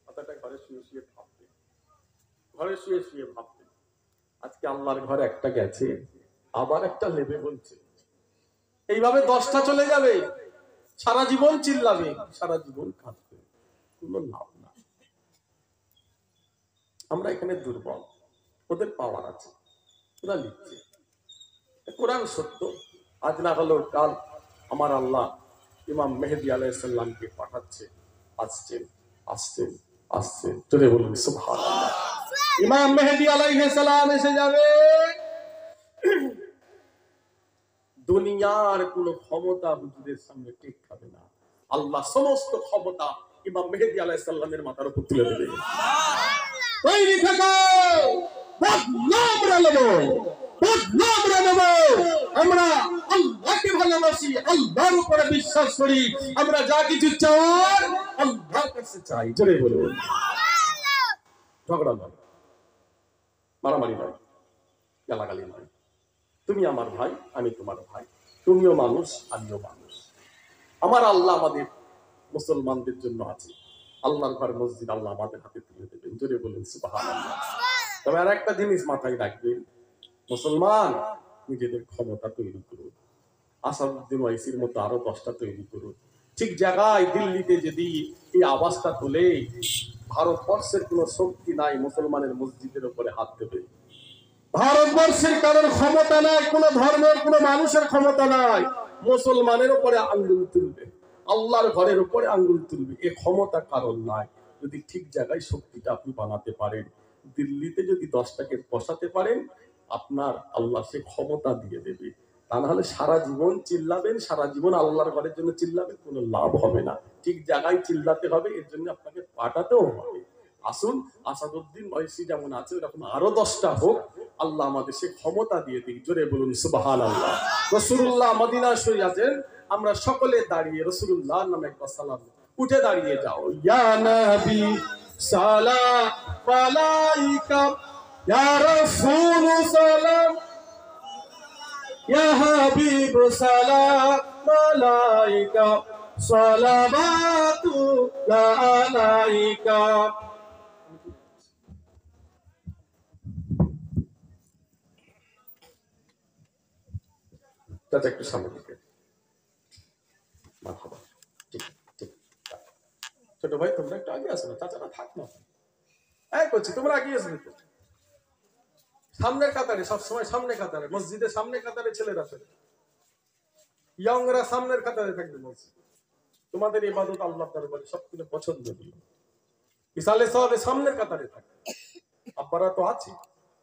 কথাটা ঘরে শুয়ে শুয়ে ভাববেন, ঘরে শুয়ে শুয়ে ভাববেন। আজকে আল্লাহর ঘরে একটা গেছে, আবার একটা নেবে বলছে, এইভাবে 10টা চলে যাবে, সারা জীবন চিল্লাবে, সারা জীবন কাঁদবে, কোনো লাভ না। আমরা এখানে দুর্বল, ওদের পাওয়ার আছে, ওরা লিখছে, কোরআন সত্য। আজ না হলো কাল আমার আল্লাহ ইমাম মেহেদী আলাইহিস সালামকে পাঠাচ্ছে, আসছেন আসছেন আসছেন। জোরে বলুন সুবহানাল্লাহ। ইমাম মেহেদী আলাইহিস সালাম এসে যাবে। দুনিয়ার কোন ক্ষমতা হুজুরের সামনে টেক খাবে না। আল্লাহ সমস্ত ক্ষমতা ইমাম মেহেদী আলাইহিস সালামের মাথার উপর তুলে দেবে। তৈরি থাকো, বদনাম রাখবো, বদনাম রাখবো। আমরা আল্লাহকে ভালোবাসি, আল্লাহর উপরে বিশ্বাস করি, আমরা যা কিছু চাই আল্লাহর কাছে চাই। জোরে বলুন সুবহানাল্লাহ। ঝগড়া নয়, মারামারি নয়, গালাগালি নয়। তুমি আমার ভাই, আমি তোমার ভাই, তুমিও মানুষ, আমিও মানুষ। আমার আল্লাহ আমাদের মুসলমানদের জন্য আছে, আল্লাহর ঘর মসজিদ আল্লাহ আমাদের হাতে তুলে দেবেন। জোরে বলুন সুবহানাল্লাহ। তবে আর একটা জিনিস মাথায় রাখবেন, মুসলমান নিজেদের ক্ষমতা তৈরি করুন, আসাদুদ্দিন ওয়াইসির মতো আরো 10টা তৈরি করুন। ঠিক জায়গায় দিল্লিতে যদি এই আওয়াজটা তোলে, ভারতবর্ষের কোনো শক্তি নাই মুসলমানের মসজিদের উপরে হাত দেবে। ভারতবর্ষের কারোর ক্ষমতা নাই, কোন ধর্মের কোন মানুষের ক্ষমতা নাই মুসলমানের উপরে আঙ্গুল তুলবে, আল্লাহর ঘরের উপরে আঙ্গুল তুলবে, এ ক্ষমতা কারণ নাই। যদি ঠিক জায়গায় শক্তিটা আপনি বানাতে পারেন, দিল্লিতে যদি 10টাকে বসাতে পারেন, আপনার আল্লাহ সে ক্ষমতা দিয়ে দেবে। তা না হলে সারা জীবন চিল্লাবেন, সারা জীবন আল্লাহর ঘরের জন্য চিল্লাবেন, কোনো লাভ হবে না। ঠিক জায়গায় চিল্লাতে হবে, এর জন্য আপনাকে পাঠাতেও হবে। আসুন আসাদুদ্দিন ওয়াইসি যেমন আছে এরকম আরো 10টা হোক, আল্লাহ আমাদের সে ক্ষমতা দিয়ে দিক। জোরে বলুন সুবহানাল্লাহ। রাসূলুল্লাহ মদিনা শরীফে আছেন, আমরা সকলে দাঁড়িয়ে রাসূলুল্লাহর নামে একবার সালাম, উঠে দাঁড়িয়ে যাও। ইয়া নবী সালাম আলাইকা, ইয়া রাসূল সালাম, ইয়া হাবিব সালাম আলাইকা, সালাওয়াতুল্লাহ আলাইকা। চাচা একটু সামনে দিকে, মারহাবা। ঠিক ঠিক। ছোট ভাই তোমরা একটু আগে আসো না, চাচারা থাক না, এই করছি তোমরা আগে আসো তো। সামনের কাতারে, সবসময় সামনে কাতারে, মসজিদের সামনে কাতারে ছেলেরা থাকে, ইয়ংরা সামনের কাতারে থাকবে মসজিদ। তোমাদের ইবাদত আল্লাহর দরবারে সবথেকে পছন্দনীয়। ইসালে সাহেব সামনের কাতারে থাকে, আব্বারা তো আছে,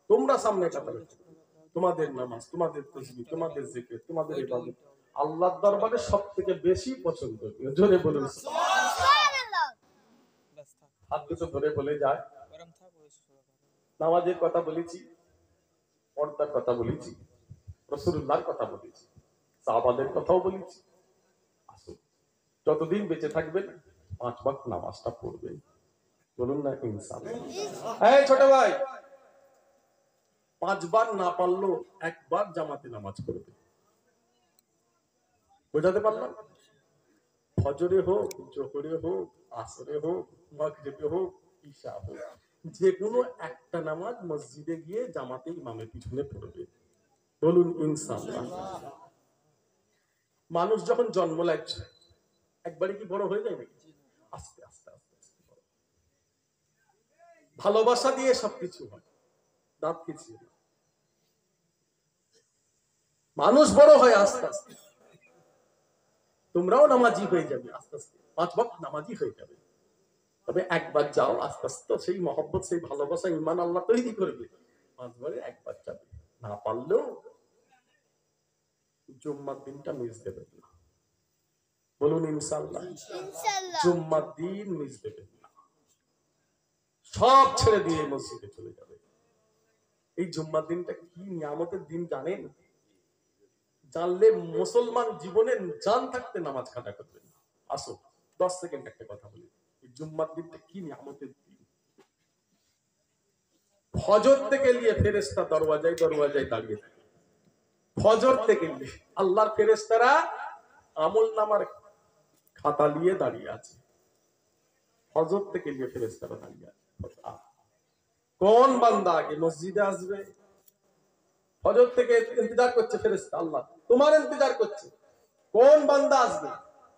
তোমরা সামনের কাতারে থাকবে। তোমাদের নামাজ, তোমাদের তাসবিহ, তোমাদের জিকির, তোমাদের ইবাদত আল্লাহর দরবারে সবথেকে বেশি পছন্দনীয়। জোরে বলুন সুবহানাল্লাহ। হাত দুটো ধরে বলে যায়, নামাজের কথা বলেছি, পর্দার কথা বলেছি, রাসূলুল্লাহর কথা বলেছি, সাহাবাদের কথাও বলেছি। আসুন যতদিন বেঁচে থাকবেন 5 ওয়াক্ত নামাজটা পড়বেন, বলুন না ইনশাআল্লাহ। এই ছোট ভাই, 5 বার না পারলেও 1 বার জামাতে নামাজ পড়বে। বোঝাতে পারলাম? ফজরে হোক, জোহরে হোক, আসরে হোক, মাগরিবে হোক, ঈশা হোক, যে কোনো একটা নামাজ মসজিদে গিয়ে জামাতে ইমামের পিছনে পড়বে। বলুন ইনশাআল্লাহ। মানুষ যখন জন্ম লাগছে একবারে কি বড় হয়ে যায় নাকি? আস্তে আস্তে আস্তে আস্তে বড়। ভালোবাসা দিয়ে সবকিছু হয়, দাঁত খিচিয়ে না। মানুষ বড় হয় আস্তে আস্তে। তোমরাও নামাজি হয়ে যাবে আস্তে আস্তে, 5 ওয়াক্ত নামাজি হয়ে যাবে। তবে একবার যাও, আস্তে আস্তে সেই মহব্বত, সেই ভালোবাসা, ঈমান আল্লাহ তৈরি করবে। 5 বারে একবার যাবে, না পারলেও জুম্মার দিনটা মিস দেবেন না। বলুন ইনশাআল্লাহ। জুম্মার দিন মিস দেবেন না, সব ছেড়ে দিয়ে মসজিদে চলে যাবে। এই জুম্মার দিনটা কি নিয়ামতের দিন জানেন? জানলে মুসলমান জীবনে জান থাকতে নামাজ কাটা করবেন না। আসো 10 সেকেন্ড একটা কথা বলি, এই জুম্মার দিনটা কি নিয়ামতের দিন। ফজর থেকে নিয়ে ফেরেশতা দরওয়াজায় দরওয়াজায় দাঁড়িয়ে থাকে। ফজর থেকে নিয়ে আল্লাহর ফেরেশতারা আমলনামার খাতা নিয়ে দাঁড়িয়ে আছে। ফজর থেকে নিয়ে ফেরেশতারা দাঁড়িয়ে আছে। কোন বান্দা আগে মসজিদে আসবে? ফজর থেকে ইন্তজার করছে ফেরেশতা, আল্লাহ তোমার ইন্তজার করছে। কোন বান্দা আসবে,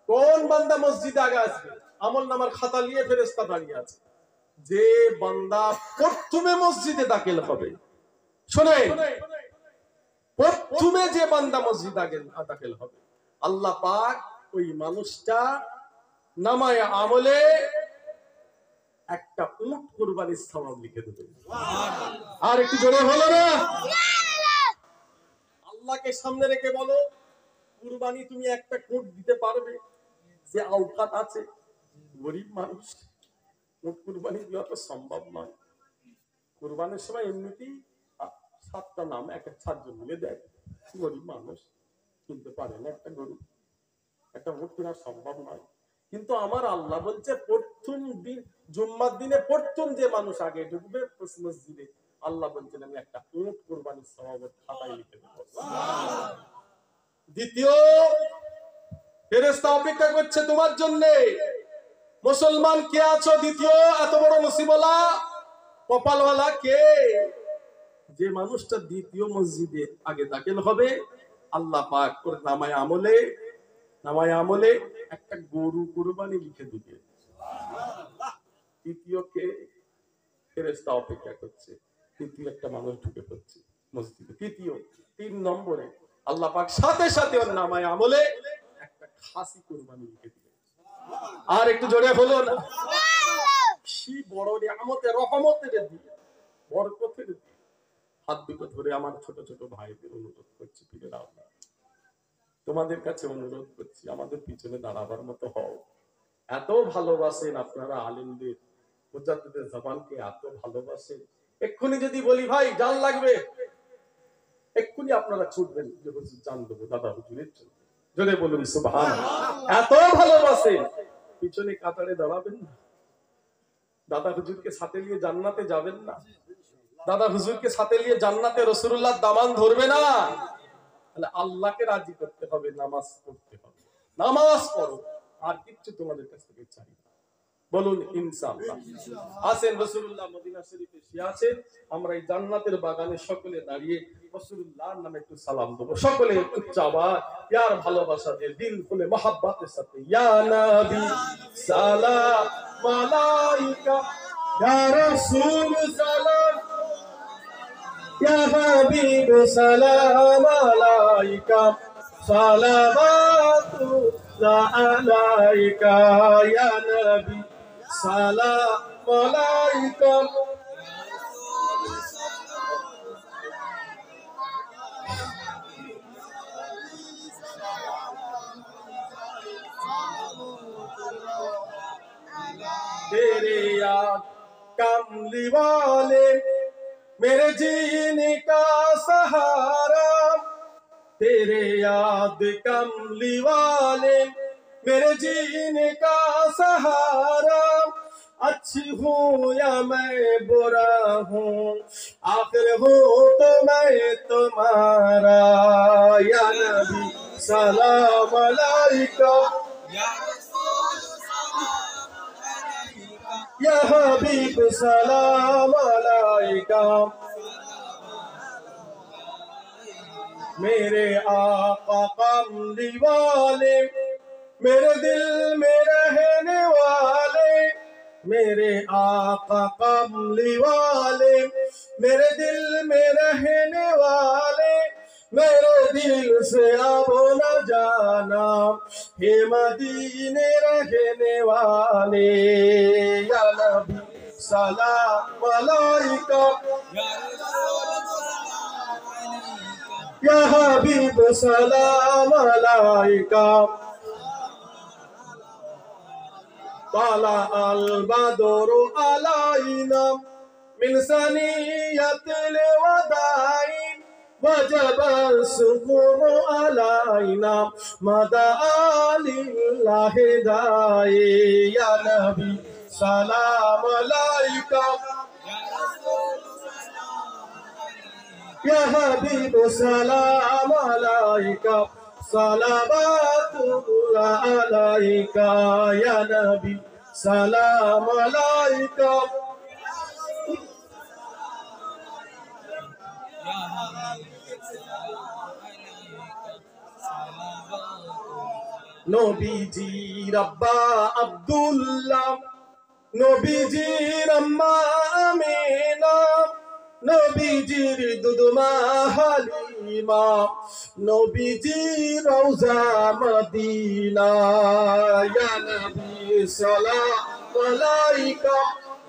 কোন বান্দা মসজিদে আগে আসবে? আমলনামার খাতা নিয়ে ফেরেশতা দাঁড়িয়ে আছে। যে বান্দা প্রথমে মসজিদে দাখিল হবে, শুনেন, প্রথমে যে বান্দা মসজিদে দাখিল হবে, আল্লাহ পাক ওই মানুষটা নামায়ে আমলে একটা উট কুরবানির সওয়াব লিখে দেবে। আর একটু জোরে হলো না? আল্লাহকে সামনে রেখে বলো, কুরবানি তুমি একটা উট দিতে পারবে? যে আওকাত আছে, গরিব মানুষ, উট কুরবানি দেওয়া তো সম্ভব নয়। কুরবানির সময় এমনিতেই 7টা নাম এক এক 7 জন মিলে দেয়। গরিব মানুষ কিনতে পারে না একটা গরু, একটা উট কেনা সম্ভব নয়। কিন্তু আমার আল্লাহ বলছে প্রথম দিন জুম্মার দিনে প্রথম যে মানুষ আগে ঢুকবে মসজিদে, আল্লাহ বলছেন আমি একটা উট কুরবানির সওয়াবের খাতায় লিখে দেব। দ্বিতীয় ফেরেশতা অপেক্ষা করছে তোমার জন্য। মুসলমান কে আছো? দ্বিতীয় এত বড় নসিবওয়ালা কপালওয়ালা কে? যে মানুষটা দ্বিতীয় মসজিদে আগে দাখিল হবে, আল্লাহ পাক ওর নামায়ে আমলে একটা গরু কুরবানি লিখে দিবে। তৃতীয় কে? ফেরেশতা অপেক্ষা করছে। তৃতীয় একটা মানুষ ঢুকে পড়ছে মসজিদে। তৃতীয় 3 নম্বরে আল্লাহ পাক সাথে সাথে ওর নামায়ে আমলে একটা খাসি কুরবানি লিখে দিবে। আর একটু জোরে হলো না? কি বড় নিয়ামতের, রহমতের দিয়ে, বরকতের দিয়ে। হাত দুটো ধরে আমার ছোট ছোট ভাইদের অনুরোধ করছি, ফিরে দাও না। তোমাদের কাছে অনুরোধ করছি, আমাদের পিছনে দাঁড়াবার মতো হও। এত ভালোবাসেন আপনারা আলেমদের, মুজাদ্দিদের জবানকে এত ভালোবাসেন। এক্ষুনি যদি বলি ভাই জান লাগবে, এক্ষুনি আপনারা ছুটবেন যে হুজুর জান দেবো দাদা হুজুরের জন্য। জোরে বলুন সুবহানাল্লাহ। এত ভালোবাসেন, পিছনে কাতারে দাঁড়াবেন না? দাদা হুজুরকে সাথে নিয়ে জান্নাতে যাবেন না? দাদা হুজুরকে সাথে নিয়ে জান্নাতে রাসূলুল্লাহর দামান ধরবে না? তাহলে আল্লাহকে রাজি করতে হবে, নামাজ পড়তে হবে। নামাজ পড়ো, আর কিছু তোমাদের কাছ থেকে চাই না। বলুন ইনশাআল্লাহ। আসেন, রাসূলুল্লাহ মদিনা শরীফে শুয়ে আছেন, আমরা এই জান্নাতের বাগানে সকলে দাঁড়িয়ে রাসূলুল্লাহর নামে একটু সালাম দেব। সকলে উচ্চ আওয়াজ, প্যার ভালোবাসা দিয়ে দিল খুলে মহব্বতের সাথে, ইয়া নবী সালাম আলাইকা, ইয়া রাসূল সালাম, ইয়া হাবিব সালাম আলাইকা, সালাওয়াতুল্লাহ আলাইকা, ইয়া নবী সালাম আলাইকা। तेरे याद कमली वाले मेरे जीने का सहारा, तेरे याद कमली वाले मेरे जीने का सहारा। अच्छी हूँ या मैं बुरा हूँ, आखिर हूँ तो मैं तुम्हारा, या नबी सलाम अलैका, या या हबीब सलाम अलैका मेरे आका कमली वाले मेरे दिल में रहने वाले मेरे आका कमली वाले मेरे दिल में रहने वाले मेरे दिल से अब न जाना हे मदीने रहने वाले या नबी सलाम अलैका या हबीब सलाम अलैका ताला अल बदरु अलैना मिन सनियतिल वदाई वजब शुक्र अलैना मदा लिल्लाह दाई या नबी सलाम अलैका या हबीब सलाम अलैका सलावतुल्लाह अलैका या नबी सलाम अलैका नबीजी रब्बा अब्दुल्लाह नबीजी रम्मा आमीना नबीजीर दुदमा हालिमा नबीजी रौजा मदीना या नबी सलाम अलैका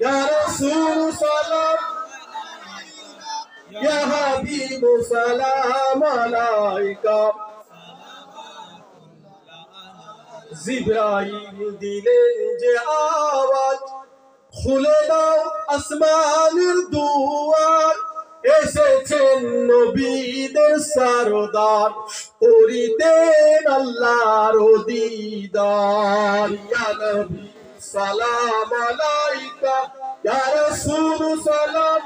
या रसूल सलाम या हबीब सलाम अलैका जिब्राइल दिलेन जे आवाज খুলে দাও আসমানের দুয়ার এসেছেন নবীদের সরদার করিতেন আল্লাহর দিদার ইয়া নবী সালাম আলাইকা ইয়া রাসূল সালাম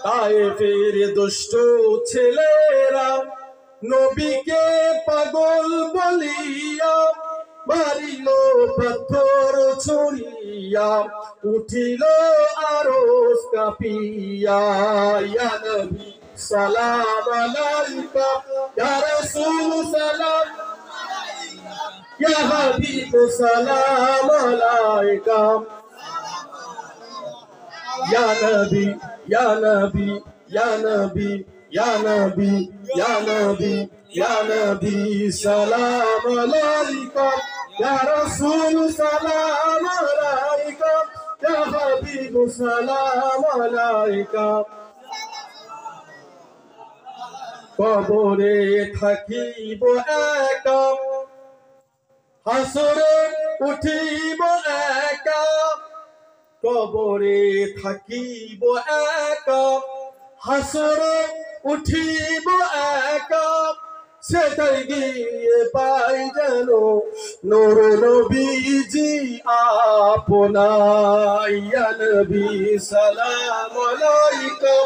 তায়েফের দুষ্ট ছেলেরা নবীকে পাগল বলিয়া মারিল পাথর ছড়িয়া উঠিল আরশ কাঁপিয়া ইয়া নবী সালাম আলাইকা ইয়া রাসূল সালাম ইয়া হাবিব সালাম আলাইকা ইয়া নবী ইয়া নবী ইয়া নবী या नबी या नबी या नबी सलाम अलैका या रसूल सलाम अलैका या हबीब सलाम अलैका कबरे থাকিব একা হাসরে উঠিব একা কবরে থাকিব একা হাসরে উঠিব একা সেটাই গিয়ে পাই যেন নূর নবীজি আপনার ইয়া নবী সালাম আলাইকা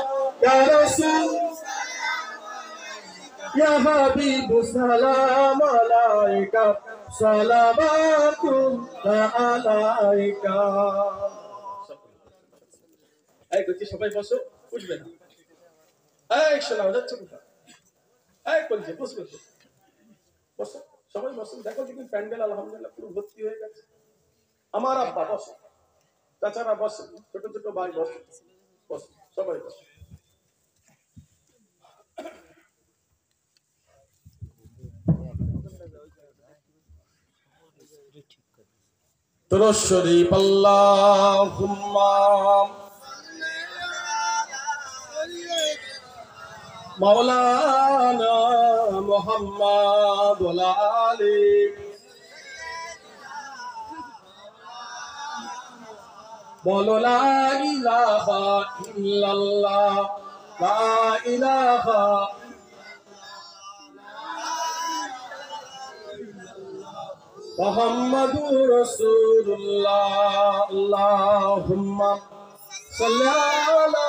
ইয়া রাসূল ইয়া হাবিব সালাম আলাইকা সালাওয়াতুল্লাহ আলাইকা এই গতি সবাই বসো উঠবে না এই শোনাও যাচ্ছে কোথা এই বলছে বসবে বসো সবাই বসো দেখো দেখুন প্যান্ডেল আলহামদুলিল্লাহ পুরো ভর্তি হয়ে গেছে আমার আব্বা বসো চাচারা বসো ছোট ছোট ভাই বসো বসো সবাই বসো দুরূদ শরীফ আল্লাহুম্মা মাওলানা মুহাম্মদ ওয়া আলি বলো লা ইলাহা ইল্লাল্লাহ লা ইলাহা মুহাম্মাদুর রাসূলুল্লাহ আল্লাহুম্মা সাল্লি আলা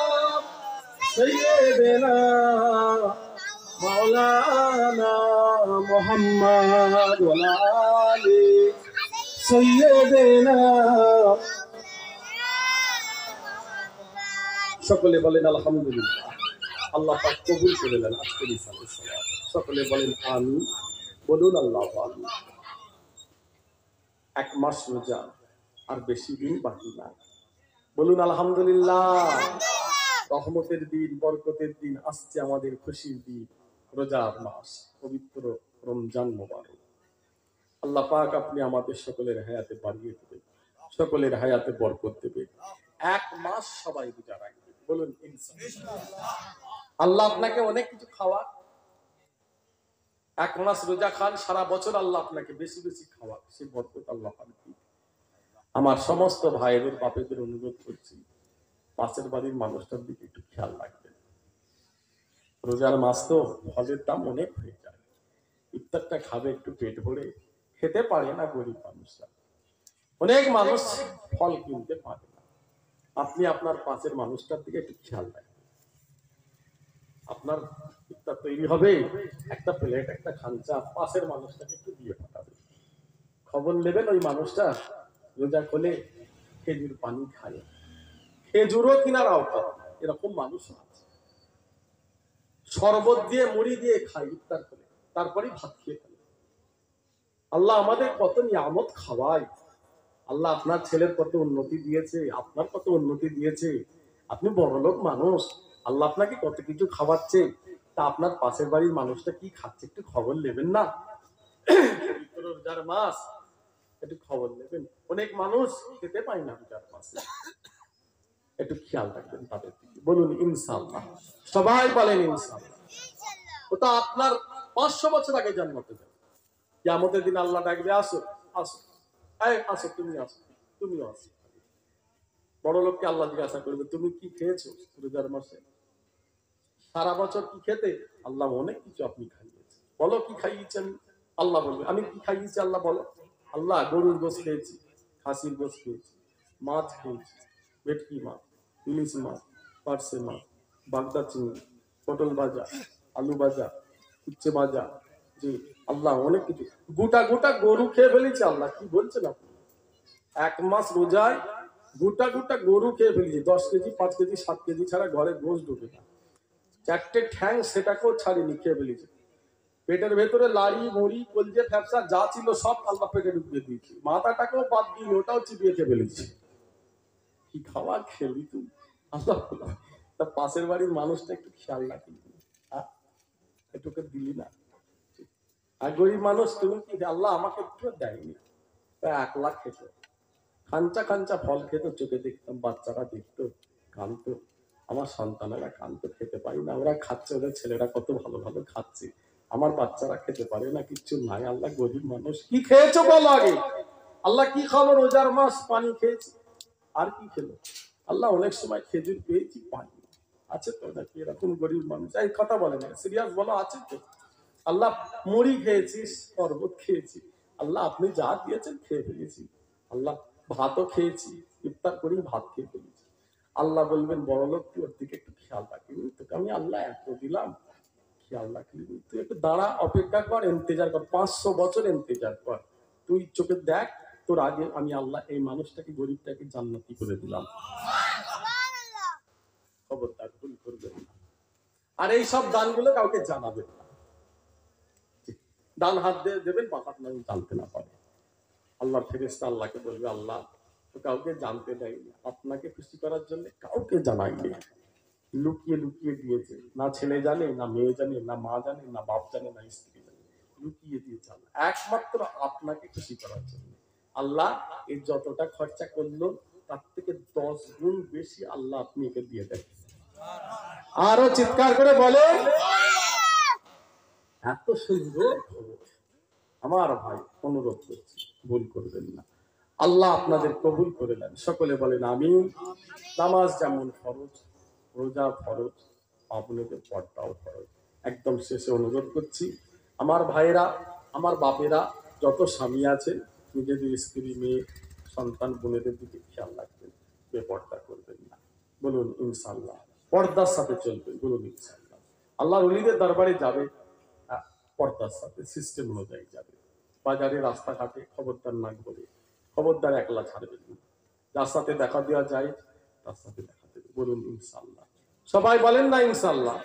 সাইয়্যিদিনা মাওলানা মুহাম্মদ ওয়া আলি সাইয়্যিদিনা। সকলে বলেন আলহামদুলিল্লাহ। আল্লাহ পাক কবুল করে নেন আজকের এই সালাত। সকলে বলেন আমিন, বলুন আল্লাহু আকবার। এক মাস রোজা, আর বেশি দিন বাকি নাই, বলুন আলহামদুলিল্লাহ। রহমতের দিন, বরকতের দিন আসছে, আমাদের খুশির দিন, রোজার মাস, পবিত্র রমজান মোবারক। আল্লাহ পাক আপনি আমাদের সকলের হায়াতে বাড়িয়ে দেবেন, সকলের হায়াতে বরকত দেবেন। এক মাস সবাই রোজা রাখবে, বলুন ইনশাআল্লাহ। আল্লাহ আপনাকে অনেক কিছু খাওয়া, এক মাস রোজা খান, সারা বছর আল্লাহ আপনাকে বেশি বেশি খাওয়া, সে বরকত আল্লাহ পাক দিন। আমার সমস্ত ভাইদের বাপেদের অনুরোধ করছি, পাশের বাড়ির মানুষটার দিকে একটু খেয়াল রাখবেন। রোজার মাস তো ফলের দাম অনেক হয়ে যায়, ইফতারটা খাবে একটু পেট ভরে, খেতে পারে না গরিব মানুষরা, অনেক মানুষ ফল কিনতে পারে না। আপনি আপনার পাশের মানুষটার দিকে একটু খেয়াল রাখবেন। আপনার ইফতার তৈরি হবে, একটা প্লেট, একটা খাঞ্চা পাশের মানুষটাকে একটু দিয়ে পাঠাবেন। খবর নেবেন ওই মানুষটা রোজা খোলে খেজুর পানি খায়, খেজুরও কিনার আওতা, এরকম মানুষ আছে। শরবত দিয়ে মুড়ি দিয়ে খায় ইফতার করে, তারপরেই ভাত খেয়ে ফেলে। আল্লাহ আমাদের কত নিয়ামত খাওয়ায়। আল্লাহ আপনার ছেলের কত উন্নতি দিয়েছে, আপনার কত উন্নতি দিয়েছে, আপনি বড়লোক মানুষ, আল্লাহ আপনাকে কত কিছু খাওয়াচ্ছে, তা আপনার পাশের বাড়ির মানুষটা কি খাচ্ছে একটু খবর নেবেন না? পবিত্র রোজার মাস, একটু খবর নেবেন। অনেক মানুষ খেতে পায় না রোজার মাসে, একটু খেয়াল রাখবেন তাদের দিকে, বলুন ইনশাআল্লাহ। সবাই বলেন ইনশাআল্লাহ। ওটা আপনার 500 বছর আগে জান্নাতে যাবে, কিয়ামতের দিন আল্লাহ ডাকবে, আসো আসো, এই আসো, তুমি আসো, তুমিও আসো। বড় লোককে আল্লাহ জিজ্ঞাসা করবে, তুমি কি খেয়েছো রোজার মাসে? সারা বছর কি খেতে? আল্লাহ অনেক কিছু আপনি খাইয়েছেন, বলো কি খাইয়েছেন? আল্লাহ বলবে, আমি কি খাইয়েছি? আল্লাহ বলো। আল্লাহ গরুর গোশ খেয়েছি, খাসির গোশ খেয়েছি, মাছ খেয়েছি, ভেটকি মাছ, ইলিশ মাছ, পার্সে মাছ, বাগদা চিংড়ি, পটল ভাজা, আলু ভাজা, উচ্ছে ভাজা, জি আল্লাহ অনেক কিছু, গোটা গোটা গরু খেয়ে ফেলেছে। আল্লাহ কি বলছেন আপনি? এক মাস রোজায় গোটা গোটা গরু খেয়ে ফেলেছে, 10 কেজি 5 কেজি 7 কেজি ছাড়া ঘরে গোশ ঢুকে না, 4টে ঠ্যাং সেটাকেও ছাড়িনি, খেয়ে ফেলেছে। পেটের ভেতরে লাড়ি মুড়ি কলজে ফ্যাপসা যা ছিল সব আল্লাহ পেটে ঢুকিয়ে দিয়েছে, মাথাটাকেও বাদ দিয়ে ওটাও চিবিয়ে খেয়ে ফেলেছে। কি খাওয়া খেলি তুই? আল্লাহ তা পাশের বাড়ির মানুষটা একটু খেয়াল রাখি, এটুকু দিলি না। আর গরিব মানুষ তুমি কি, আল্লাহ আমাকে একটু দেয়নি, 1 লাখ খেত, খাঞ্চা খাঞ্চা ফল খেত, চোখে দেখতাম বাচ্চারা দেখতো, কানতো, আমার সন্তানেরা কানতো, খেতে পারি না, ওরা খাচ্ছে, ওদের ছেলেরা কত ভালো ভালো খাচ্ছে, আমার বাচ্চারা খেতে পারে না, কিচ্ছু নাই। আল্লাহ গরিব মানুষ, কি খেয়েছো বলো আগে? আল্লাহ কি খাবো? রোজার মাস পানি খেয়েছি, আর কি খেলো? আল্লাহ অনেক সময় খেজুর পেয়েছি পানি আছে তো নাকি, এরকম গরিব মানুষ এই কথা বলে না, সিরিয়াস বলো, আছে তো? আল্লাহ মুড়ি খেয়েছি, শরবত খেয়েছি, আল্লাহ আপনি যা দিয়েছেন খেয়ে ফেলেছি। আল্লাহ ভাতও খেয়েছি, ইফতার করি ভাত খেয়ে ফেলেছি। আল্লাহ বলবেন, বড় লোক তুই ওর দিকে একটু খেয়াল রাখবি, তোকে আমি আল্লাহ এত দিলাম, খেয়াল রাখবি, তুই একটু দাঁড়া, অপেক্ষা কর, ইন্তেজার কর, 500 বছর ইন্তেজার কর, তুই চোখে দেখ, তোর আগে আমি আল্লাহ এই মানুষটাকে, গরিবটাকে জান্নাতি করে দিলাম। খবরদার ভুল করবেন না, আর এই সব দানগুলো কাউকে জানাবেন না। ডান হাত দিয়ে দেবেন, বাঁ হাত না জানতে না পারে। আল্লাহর ফেরেশতা আল্লাহকে বলবে, আল্লাহ তো কাউকে জানতে দেয়নি, আপনাকে খুশি করার জন্য কাউকে জানাইনি, লুকিয়ে লুকিয়ে দিয়েছে, না ছেলে জানে, না মেয়ে জানে, না মা জানে, না বাপ জানে, না স্ত্রী জানে, লুকিয়ে দিয়েছে আল্লাহ একমাত্র আপনাকে খুশি করার জন্য। আল্লাহ এই যতটা খরচা করলো তার থেকে 10 গুণ বেশি আল্লাহ আপনি একে দিয়ে দেন। আরো চিৎকার করে বলে, এত সুন্দর খবর। আমার ভাই অনুরোধ করছি, ভুল করবেন না, আল্লাহ আপনাদের কবুল করে নেন, সকলে বলেন আমিন। নামাজ যেমন ফরজ, রোজা ফরজ, আপনাদের পর্দাও ফরজ। একদম শেষে অনুরোধ করছি, আমার ভাইয়েরা, আমার বাপেরা, যত স্বামী আছে, নিজেদের স্ত্রী মেয়ে সন্তান বোনেদের দিকে খেয়াল রাখবেন, বেপর্দা করবেন না, বলুন ইনশাআল্লাহ। পর্দার সাথে চলবেন, বলুন ইনশাআল্লাহ। আল্লাহর ওলিদের দরবারে যাবে পর্দার সাথে, সিস্টেম অনুযায়ী যাবে। বাজারে রাস্তাঘাটে খবরদার না ঘুরে, খবরদার একলা ছাড়বেন না। যার সাথে দেখা দেওয়া যায় তার সাথে দেখা দেবে, বলুন ইনশাআল্লাহ। সবাই বলেন না ইনশাআল্লাহ।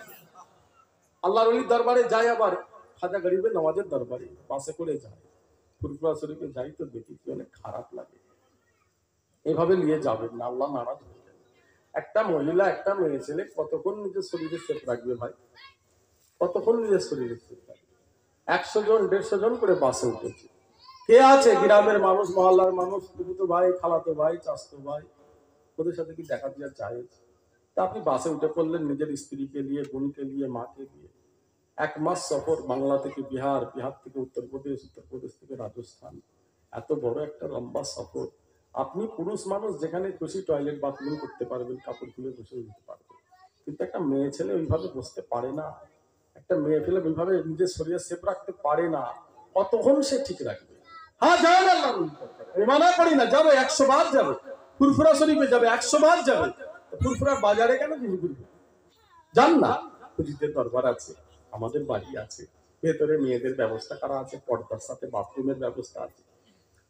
আল্লাহর ওলির দরবারে যায়, আবার খাজা গরিবের নওয়াজের দরবারে বাসে করে যায়। ফুরফুরা শরীফে যাই তো দেখি কি অনেক খারাপ লাগে। এভাবে নিয়ে যাবেন না, আল্লাহ নারাজ হয়ে যাবে। একটা মহিলা একটা মেয়ে ছেলে কতক্ষণ নিজের শরীরে সেফ রাখবে ভাই? কতক্ষণ নিজের শরীরে সেফ রাখবে? 100 জন 150 জন করে বাসে উঠেছে। কে আছে গ্রামের মানুষ, মহল্লার মানুষ, তো ভাই, খালাতো ভাই, চাচাতো ভাই, ওদের সাথে কি দেখা দেওয়া যায়? তা আপনি বাসে উঠে পড়লেন নিজের স্ত্রীকে নিয়ে, বোনকে নিয়ে, মাকে নিয়ে। 1 মাস সফর, বাংলা থেকে বিহার, বিহার থেকে উত্তরপ্রদেশ, উত্তরপ্রদেশ থেকে রাজস্থান। এত বড় একটা লম্বা সফর। আপনি পুরুষ মানুষ যেখানে খুশি টয়লেট বাথরুম করতে পারবেন, কাপড় খুলে বসে দিতে পারবেন, কিন্তু একটা মেয়ে ছেলে ওইভাবে বসতে পারে না। একটা মেয়ে ছেলে ওইভাবে নিজের শরীরে সেফ রাখতে পারে না। কতক্ষণ সে ঠিক রাখবে? হ্যাঁ যান, আল্লাহ মানা করি না, যাবে 100 বার যাবে। ফুরফুরা শরীফে যাবে 100 বার যাবে। ফুরফুরার বাজারে কেন কিছু করবে? যান না। হুজুরদের দরবার আছে, আমাদের বাড়ি আছে, ভেতরে মেয়েদের ব্যবস্থা করা আছে, পর্দার সাথে বাথরুমের ব্যবস্থা আছে,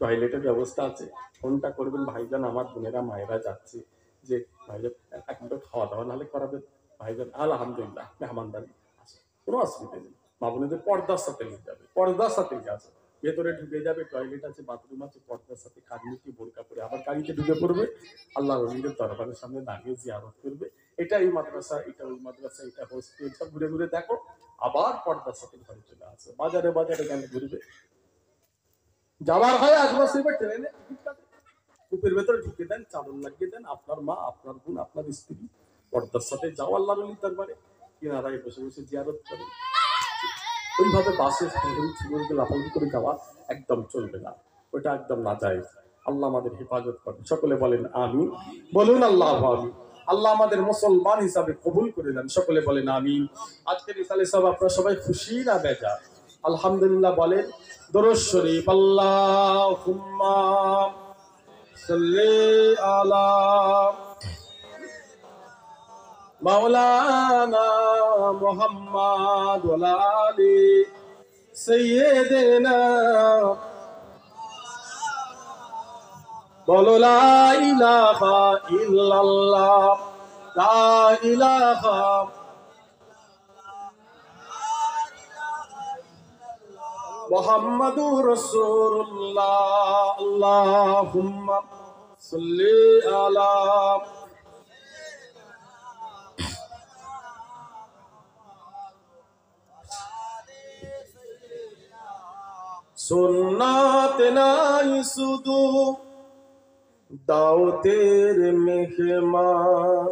টয়লেটের ব্যবস্থা আছে। ফোনটা করবেন, ভাইজান আমার বোনেরা মায়েরা যাচ্ছে, যে ভাইজান একটু খাওয়া দাওয়া নাহলে করাবেন। ভাইজান আলহামদুলিল্লাহ মেহমানদারি আছে, কোনো অসুবিধা নেই। মা বোনেদের পর্দার সাথে নিয়ে যাবে, পর্দার সাথে আছে। ভেতরে ঢুকে যাবে, টয়লেট আছে, বাথরুম আছে, পর্দার সাথে কাজমুখী বোরকা পরে আবার গাড়িতে ঢুকে পড়বে। আল্লাহ রলিদের দরবারের সামনে দাঁড়িয়ে জিয়ারত করবে। এটা এই মাদ্রাসা, এটা ওই মাদ্রাসা, এটা হোস্টেল, সব ঘুরে ঘুরে দেখো, আবার পর্দার সাথে ঘরে চলে আসে। বাজারে বাজারে কেন ঘুরবে? যাওয়ার হয় আজমা শরীফের ট্রেনে টিকিট কাটে, কূপের ভেতরে ঢুকে দেন, চাদর লাগিয়ে দেন, আপনার মা, আপনার বোন, আপনার স্ত্রী পর্দার সাথে যাও আল্লাহ রলির দরবারে, কিনারায় বসে বসে জিয়ারত করেন। ওইভাবে বাসে লাফালাফি করে যাওয়া একদম চলবে না, ওটা একদম নাজায়েজ। আল্লাহ আমাদের হেফাজত করেন, সকলে বলেন আমিন। বলুন আল্লাহ আমিন। আল্লাহ আমাদের মুসলমান হিসাবে কবুল করে দেন, সকলে বলেন আমিন। আজকের ইসালে সব আপনারা সবাই খুশি না বেজার? আলহামদুলিল্লাহ বলেন। দরুদ শরীফ। আল্লাহুম্মা সাল্লি আলা মাওলানা মুহাম্মদ ওয়া আলা আলি সাইয়্যিদিনা। বলো লা ইলাহা ইল্লাল্লাহ, লা ইলাহা মুহাম্মাদুর রাসূলুল্লাহ। আল্লাহুম্মা সাল্লি আলা সুন্নাত নাই শুধু দাওতের মেহমান,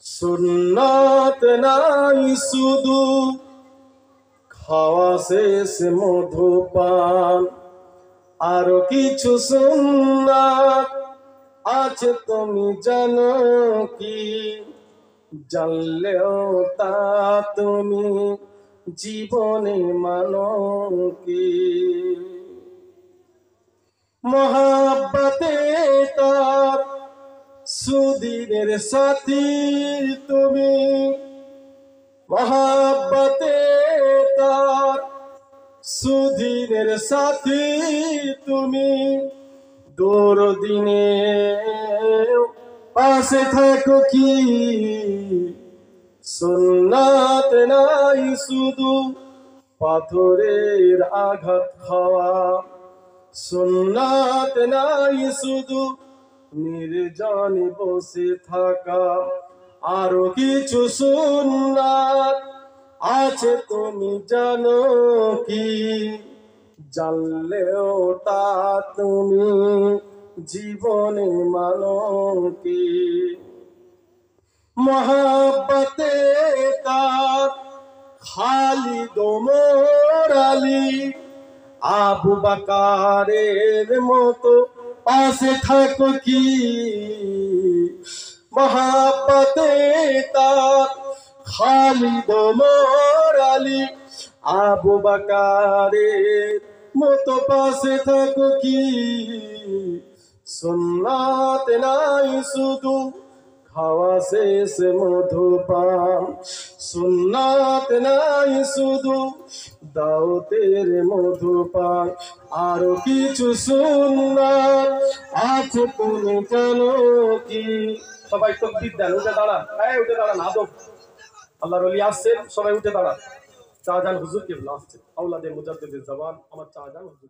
সুন্নাত নাই শুধু খাওয়া শেষ মধুপান, আরো কিছু সুন্নাত আছে তুমি জানো কি? জানলেও তা তুমি জীবনে মানো কি? মহাব্বতে তার সুদিনের সাথী তুমি, মহাব্বতে তার সুদিনের সাথী তুমি, দুর্দিনে পাশে থাকো কি? সুন্নাত নাই শুধু পাথরের আঘাত খাওয়া, সুন্নাত নাই শুধু নির্জনে বসে থাকা, আরো কিছু সুন্নাত আছে তুমি জানো কি? জানলেও তা তুমি জীবনে মানো কি? মহাব্বতে তার খালিদ ওমর আলী আবু বকরের মতো পাশে থাকো কি? মহাব্বতে তার খালিদ ওমর আলী আবু বকরের মতো পাশে থাকো কি? সুন্নাত নাই শুধু হাওয়া শেষে মধুপান। সুন্নাত নাই শুধু দাওতের মধুপান, আরো কিছু সুন্নাত আছে তুমি জানো কি? সবাই তাকবীর দেন, উঠে দাঁড়ান, উঠে দাঁড়ান, আদব আল্লাহর ওলি আসছেন, সবাই উঠে দাঁড়ান। শাহজাহান হুজুর কেবলা আসছেন, আওলাদে মুজাদ্দিদে জামান আমার শাহজাহান হুজুর।